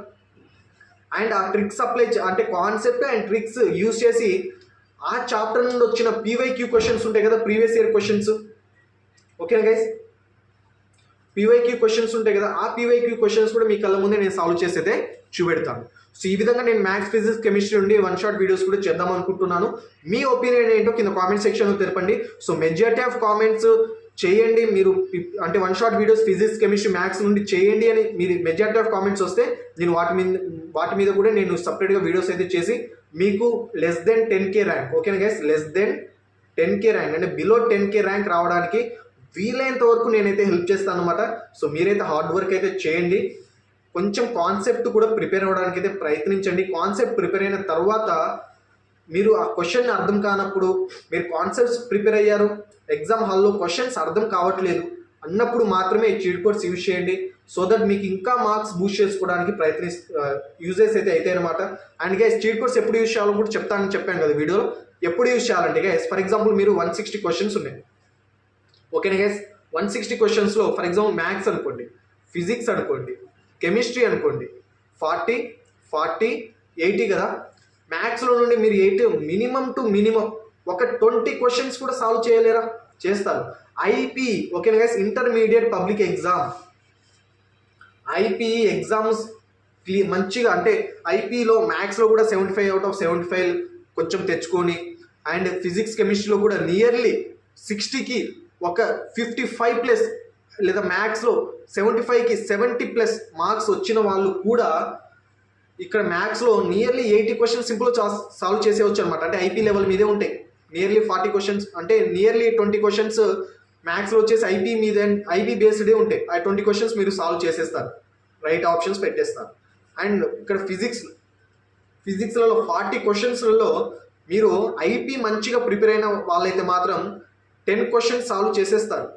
అండ్ ఆ ట్రిక్స్ అంటే కాన్సెప్ట్ అండ్ ట్రిక్స్ యూజ్ చేసి ఆ చాప్టర్ నుండి వచ్చిన పీవైక్యూ క్వశ్చన్స్ ఉంటాయి కదా, ప్రీవియస్ ఇయర్ క్వశ్చన్స్, ఓకేనా గైస్. పీవైక్యూ క్వశ్చన్స్ ఉంటాయి కదా, ఆ పీవైక్యూ క్వశ్చన్స్ కూడా మీ కళ్ళ ముందే నేను సాల్వ్ చేసేదే చూపెడతాను. సో ఈ విధంగా నేను మ్యాథ్స్, ఫిజిక్స్, కెమిస్ట్రీ నుండి 1 షాట్ వీడియోస్ కూడా చేద్దాం అనుకుంటున్నాను. మీ ఒపీనియన్ ఏంటో కింద కామెంట్ సెక్షన్లో తెలపండి. సో మెజారిటీ ఆఫ్ కామెంట్స్ చేయండి మీరు, అంటే 1 shot videos physics, chemistry, maths నుండి చేయండి అని మీరు మెజారిటీ ఆఫ్ కామెంట్స్ వస్తే నేను వాటి మీద కూడా నేను సపరేట్గా వీడియోస్ అయితే చేసి మీకు లెస్ దెన్ 10K ర్యాంక్, ఓకేనా guys, less than 10K rank అంటే బిలో 10K ర్యాంక్ రావడానికి వీలైనంత వరకు నేనైతే హెల్ప్ చేస్తాను అనమాట. సో మీరైతే హార్డ్ వర్క్ అయితే చేయండి, కొంచెం కాన్సెప్ట్ కూడా ప్రిపేర్ అవ్వడానికి అయితే ప్రయత్నించండి. కాన్సెప్ట్ ప్రిపేర్ అయిన తర్వాత మీరు ఆ క్వశ్చన్ అర్థం కానప్పుడు, మీరు కాన్సెప్ట్స్ ప్రిపేర్ అయ్యారు, ఎగ్జామ్ హాల్లో క్వశ్చన్స్ అర్థం కావట్లేదు అన్నప్పుడు మాత్రమే ఈ చీట్ కోడ్స్ యూజ్ చేయండి. సో దట్ మీకు ఇంకా మార్క్స్ బూస్ట్ చేసుకోవడానికి యూజెస్ అయితే అనమాట. అండ్ గైస్ చీట్ కోడ్స్ ఎప్పుడు యూజ్ చేయాలో కూడా చెప్పాను కదా వీడియోలో. ఎప్పుడు యూజ్ చేయాలంటే గైస్, ఫర్ ఎగ్జాంపుల్ మీరు 160 క్వశ్చన్స్ ఉన్నాయి, ఓకేనా గైస్. 160 క్వశ్చన్స్లో ఫర్ ఎగ్జాంపుల్ మ్యాథ్స్ అనుకోండి, ఫిజిక్స్ అనుకోండి, కెమిస్ట్రీ అనుకోండి, 40, 80 కదా. మ్యాథ్స్లో నుండి మీరు 8 మినిమం ఒక 20 క్వశ్చన్స్ కూడా సాల్వ్ చేయలేరా? చేస్తారు. ఐపీ, ఓకేనా guys, intermediate public exam, IPE exams మంచిగా, అంటే ఐపీలో మ్యాథ్స్లో కూడా 75 out of 75 కొంచెం తెచ్చుకొని, అండ్ ఫిజిక్స్, కెమిస్ట్రీలో కూడా నియర్లీ 60కి ఒక 55+ లేదా మ్యాథ్స్లో 75కి 70+ మార్క్స్ వచ్చిన వాళ్ళు కూడా ఇక్కడ మ్యాథ్స్లో నియర్లీ 80 క్వశ్చన్స్ సింపుల్గా సాల్వ్ చేసేవచ్చు అనమాట. అంటే ఐపీ లెవెల్ మీదే ఉంటాయి. నియర్లీ 40 క్వశ్చన్స్ అంటే నియర్లీ 20 క్వశ్చన్స్ మ్యాథ్స్లో వచ్చేసి ఐపీ బేస్డే ఉంటాయి. ఆ 20 క్వశ్చన్స్ మీరు సాల్వ్ చేసేస్తారు, రైట్ ఆప్షన్స్ పెట్టేస్తారు. అండ్ ఇక్కడ ఫిజిక్స్లలో 40 క్వశ్చన్స్లలో మీరు ఐపీ మంచిగా ప్రిపేర్ అయిన వాళ్ళైతే మాత్రం 10 క్వశ్చన్స్ సాల్వ్ చేసేస్తారు.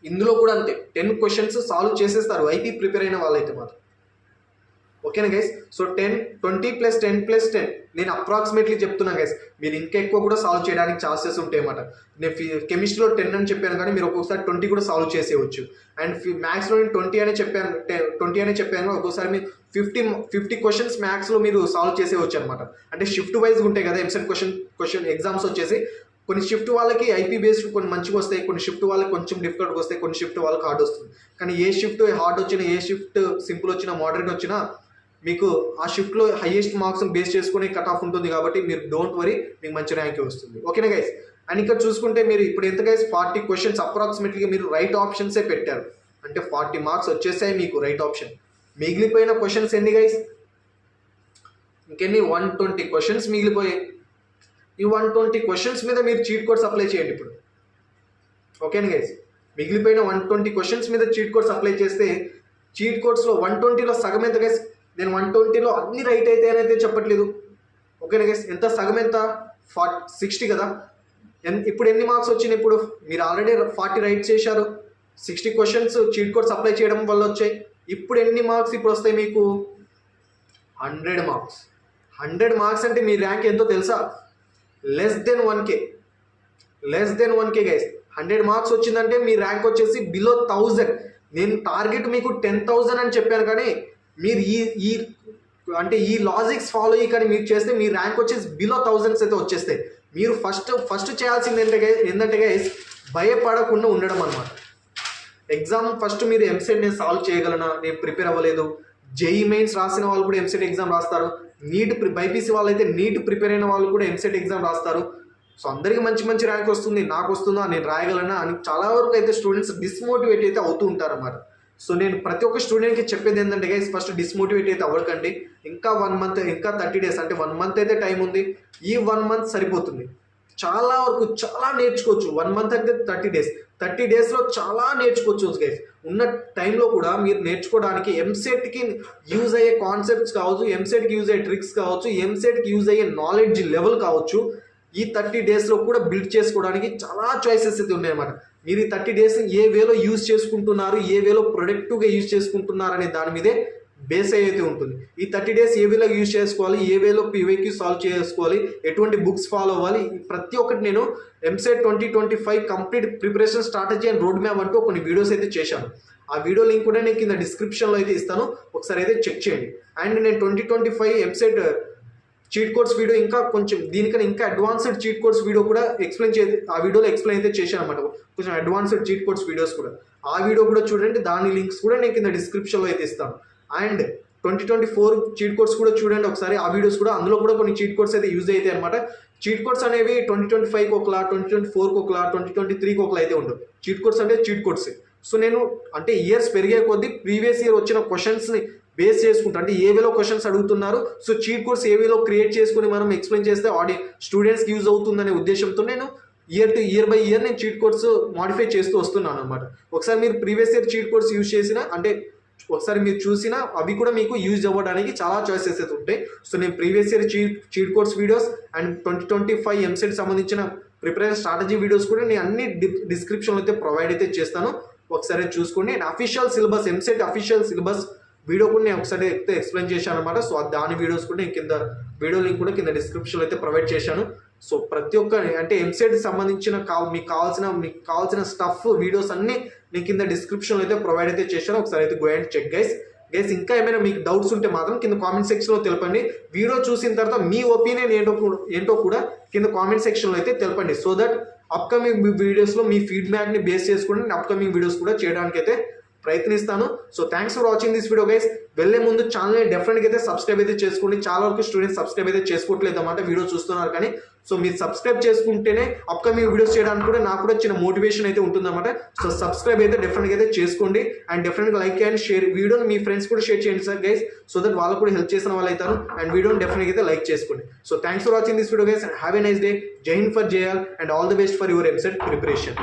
ఇందులో కూడా అంతే, 10 క్వశ్చన్స్ సాల్వ్ చేసేస్తారు ఐపీ ప్రిపేర్ అయిన వాళ్ళైతే మాత్రం, ఓకేనా గైస్. సో 20 + 10 నేను అప్రాక్సిమేట్లీ చెప్తున్నాను గైస్. మీరు ఇంకా ఎక్కువ కూడా సాల్వ్ చేయడానికి ఛాన్సెస్ ఉంటాయి అన్నమాట. నేను కెమిస్ట్రీలో 10 అని చెప్పాను, కానీ మీరు ఒక్కొక్కసారి 20 కూడా సాల్వ్ చేసేయచ్చు. అండ్ మ్యాథ్స్లో నేను 20 అనే చెప్పాను, ఒక్కోసారి మీరు 50 క్వశ్చన్స్ మ్యాథ్స్లో మీరు సాల్వ్ చేసేవచ్చు అనమాట. అంటే షిఫ్ట్ వైజ్ ఉంటాయి కదా ఎంసెట్ క్వశ్చన్ ఎగ్జామ్స్ వచ్చేసి. కొన్ని షిఫ్ట్ వాళ్ళకి ఐపీ బేస్డ్ కొన్ని మంచిగా వస్తాయి, కొన్ని షిఫ్ట్ వాళ్ళకి కొంచెం డిఫికల్ట్గా వస్తాయి, కొన్ని షిఫ్ట్ వాళ్ళకి హార్డ్ వస్తుంది. కానీ ఏ షిఫ్ట్ హార్డ్ వచ్చినా, ఏ షిఫ్ట్ సింపుల్ వచ్చినా, మోడరేట్ వచ్చినా మీకు ఆ షిఫ్ట్లో హైయెస్ట్ మార్క్స్ బేస్ చేసుకుని కట్ ఆఫ్ ఉంటుంది కాబట్టి మీరు డోంట్ వరీ, మీకు మంచి ర్యాంక్ వస్తుంది. ఓకేనా గైస్? అండ్ ఇంకా చూసుకుంటే మీరు ఇప్పుడు ఎంత గైస్ 40 క్వశ్చన్స్ అప్రాక్సిమేట్లీగా మీరు రైట్ ఆప్షన్సే పెట్టారు, అంటే 40 మార్క్స్ వచ్చేసాయి మీకు రైట్ ఆప్షన్. మిగిలిపోయిన క్వశ్చన్స్ ఎన్ని గైస్? ఇంకెన్ని 120 క్వశ్చన్స్ మిగిలిపోయాయి. ఈ 120 క్వశ్చన్స్ మీద మీరు చీట్ కోడ్స్ అప్లై చేయండి ఇప్పుడు. ఓకేనా గైస్? మిగిలిపోయిన 120 క్వశ్చన్స్ మీద చీట్ కోడ్స్ అప్లై చేస్తే చీట్ కోడ్స్లో 120లో సగం ఎంత గైస్? నేను 120లో అన్ని రైట్ అయితే అని అయితే చెప్పట్లేదు. ఓకేనా గైస్? ఎంత సగం ఎంత? 60 కదా. ఇప్పుడు ఎన్ని మార్క్స్ వచ్చినాయి? ఇప్పుడు మీరు ఆల్రెడీ 40 రైట్ చేశారు, 60 క్వశ్చన్స్ చీట్ కోడ్స్ అప్లై చేయడం వల్ల వచ్చాయి. ఇప్పుడు ఎన్ని మార్క్స్ ఇప్పుడు వస్తాయి మీకు? 100 మార్క్స్. 100 మార్క్స్ అంటే మీ ర్యాంక్ ఎంతో తెలుసా? Less than 1K guys. 100 marks వచ్చిందంటే మీ ర్యాంక్ వచ్చేసి బిలో 1000. నేను టార్గెట్ మీకు 10,000 అని చెప్పాను, కానీ మీరు ఈ లాజిక్స్ ఫాలో అయ్యి కానీ మీరు చేస్తే మీ ర్యాంక్ వచ్చేసి బిలో 1000s అయితే వచ్చేస్తాయి. మీరు ఫస్ట్ చేయాల్సింది ఏంటంటే గైస్, భయపడకుండా ఉండడం అనమాట. ఎగ్జామ్ ఫస్ట్ మీరు ఎంసెట్ నేను సాల్వ్ చేయగలనా, నేను ప్రిపేర్ అవ్వలేదు. జేఈ మెయిన్స్ రాసిన వాళ్ళు కూడా ఎంసెట్ ఎగ్జామ్ రాస్తారు. బైపీసీ వాళ్ళు అయితే నీట్ ప్రిపేర్ అయిన వాళ్ళు కూడా ఎంసెట్ ఎగ్జామ్ రాస్తారు. సో అందరికీ మంచి ర్యాంక్ వస్తుంది, నాకు వస్తుందా, నేను రాయగలనా అని చాలా వరకు అయితే స్టూడెంట్స్ డిస్మోటివేట్ అయితే అవుతూ ఉంటారు అన్నమాట. సో నేను ప్రతి ఒక్క స్టూడెంట్కి చెప్పేది ఏంటంటే గైస్, ఫస్ట్ డిస్మోటివేట్ అయితే అవ్వకండి. ఇంకా 1 మంత్, ఇంకా 30 days, అంటే 1 మంత్ అయితే టైం ఉంది. ఈ 1 మంత్ సరిపోతుంది. చాలా వరకు చాలా నేర్చుకోవచ్చు. 1 మంత్ అంటే 30 days. 30 daysలో చాలా నేర్చుకోవచ్చు గైస్. ఉన్న టైంలో కూడా మీరు నేర్చుకోవడానికి ఎంసెట్కి యూజ్ అయ్యే కాన్సెప్ట్స్ కావచ్చు, ఎంసెట్కి యూజ్ అయ్యే ట్రిక్స్ కావచ్చు, ఎంసెట్కి యూజ్ అయ్యే నాలెడ్జ్ లెవెల్ కావచ్చు, ఈ 30 daysలో కూడా బిల్డ్ చేసుకోవడానికి చాలా చాయిసెస్ అయితే ఉన్నాయన్నమాట. మీరు ఈ 30 days ఏ వేలో యూజ్ చేసుకుంటున్నారు, ఏ వేలో ప్రొడక్టివ్గా యూజ్ చేసుకుంటున్నారు అనే దాని మీదే బేస్ అయితే ఉంటుంది. ఈ 30 days ఏ వేలో యూజ్ చేసుకోవాలి, ఏ వేలో పీవైక్యూ సాల్వ్ చేసుకోవాలి, ఎటువంటి బుక్స్ ఫాలో అవ్వాలి, ప్రతి ఒక్కటి నేను EAMCET 2025 complete preparation strategy and road map అంటూ కొన్ని వీడియోస్ అయితే చేశాను. ఆ వీడియో లింక్ కూడా నేను కింద డిస్క్రిప్షన్లో అయితే ఇస్తాను, ఒకసారి అయితే చెక్ చేయండి. అండ్ నేను 2025 ఎంసెట్ చీట్ కోడ్స్ వీడియో ఇంకా కొంచెం దీనికన్నా ఇంకా అడ్వాన్స్డ్ చీట్ కోడ్స్ వీడియో కూడా ఆ వీడియోలో ఎక్స్ప్లెయిన్ అయితే చేశాను అనమాట. కొంచెం అడ్వాన్స్డ్ చీట్ కోడ్స్ వీడియోస్ కూడా, ఆ వీడియో కూడా చూడండి. దాని లింక్స్ కూడా నేను కింద డిస్క్రిప్షన్లో అయితే ఇస్తాను. అండ్ 2024 చీట్ కోడ్స్ కూడా చూడండి ఒకసారి, ఆ వీడియోస్ కూడా, అందులో కూడా కొన్ని చీట్ కోడ్స్ అయితే యూజ్ అవుతాయి అనమాట. చీట్ కోడ్స్ అనేవి 2025కి ఒకలా, 2024కి ఒకలా, 2023కి ఒకలా అయితే ఉండవు. చీట్ కోడ్స్ అంటే చీట్ కోడ్స్. సో నేను అంటే ఇయర్స్ పెరిగే కొద్దీ ప్రీవియస్ ఇయర్ వచ్చిన క్వశ్చన్స్ని బేస్ చేసుకుంటా, అంటే ఏ వేలో క్వశ్చన్స్ అడుగుతున్నారు, సో చీట్ కోడ్స్ ఏ వేలో క్రియేట్ చేసుకుని మనం ఎక్స్ప్లెయిన్ చేస్తే స్టూడెంట్స్కి యూజ్ అవుతుందనే ఉద్దేశంతో నేను ఇయర్ బై ఇయర్ నేను చీట్ కోడ్స్ మాడిఫై చేస్తూ వస్తున్నాను అనమాట. ఒకసారి మీరు previous year cheat codes use చేసిన, అంటే ఒకసారి మీరు చూసినా అవి కూడా మీకు యూజ్ అవ్వడానికి చాలా చాయిసెస్ అయితే ఉంటాయి. సో నేను previous year cheat codes videos and 2025 EAMCET సంబంధించిన ప్రిపరేషన్ స్ట్రాటజీ వీడియోస్ కూడా నేను అన్ని డిస్క్రిప్షన్లో అయితే ప్రొవైడ్ అయితే చేస్తాను, ఒకసారి చూసుకోండి. And official syllabus, EAMCET official syllabus video కూడా నేను ఒకసారి అయితే ఎక్స్ప్లెయిన్ చేశాను అనమాట. సో దాని వీడియోస్ కూడా నేను కింద వీడియో లింక్ కూడా కింద డిస్క్రిప్షన్లో అయితే ప్రొవైడ్ చేశాను. సో ప్రతి ఒక్క అంటే ఎంసెట్ సంబంధించిన మీకు కావాల్సిన స్టఫ్ వీడియోస్ అన్ని నేను కింద డిస్క్రిప్షన్లో అయితే ప్రొవైడ్ అయితే చేశాను, ఒకసారి అయితే గో అండ్ చెక్ గైస్. ఇంకా ఏమైనా మీకు డౌట్స్ ఉంటే మాత్రం కింద కామెంట్ సెక్షన్లో తెలపండి. వీడియో చూసిన తర్వాత మీ ఒపీనియన్ ఏంటో కూడా కింద కామెంట్ సెక్షన్లో అయితే తెలపండి. సో దట్ అప్కమింగ్ వీడియోస్లో మీ ఫీడ్బ్యాక్ని బేస్ చేసుకుని నేను అప్కమింగ్ వీడియోస్ కూడా చేయడానికి అయితే ప్రయత్నిస్తాను. So thanks for watching this video guys. వెళ్ళే ముందు ఛానల్ని డెఫినెట్గా అయితే సబ్స్క్రైబ్ అయితే చేసుకోండి. చాలా వరకు స్టూడెంట్స్ సబ్స్క్రైబ్ అయితే చేసుకోవట్లేదు అన్నమాట, వీడియో చూస్తున్నారు కానీ. సో మీరు సబ్స్క్రైబ్ చేసుకుంటేనే అప్కమింగ్ వీడియోస్ చేయడానికి కూడా నాకు కూడా చిన్న మోటివేషన్ అయితే ఉంటుందన్నమాట. సో సబ్స్క్రైబ్ అయితే డెఫినెట్గా అయితే చేసుకోండి. అండ్ డెఫినెట్గా లైక్ అండ్ షేర్, వీడియోని మీ ఫ్రెండ్స్ కూడా షేర్ చేయండి సార్ గైస్, సో దట్ వాళ్ళకు కూడా హెల్ప్ చేసిన వాళ్ళు అవుతారు. అండ్ వీడియోని డెఫినెట్గా అయితే లైక్ చేసుకోండి. So thanks for watching this video guys and have a nice day. జై హింద్ ఫర్ జేఆర్ and all the best for your EAMCET preparation.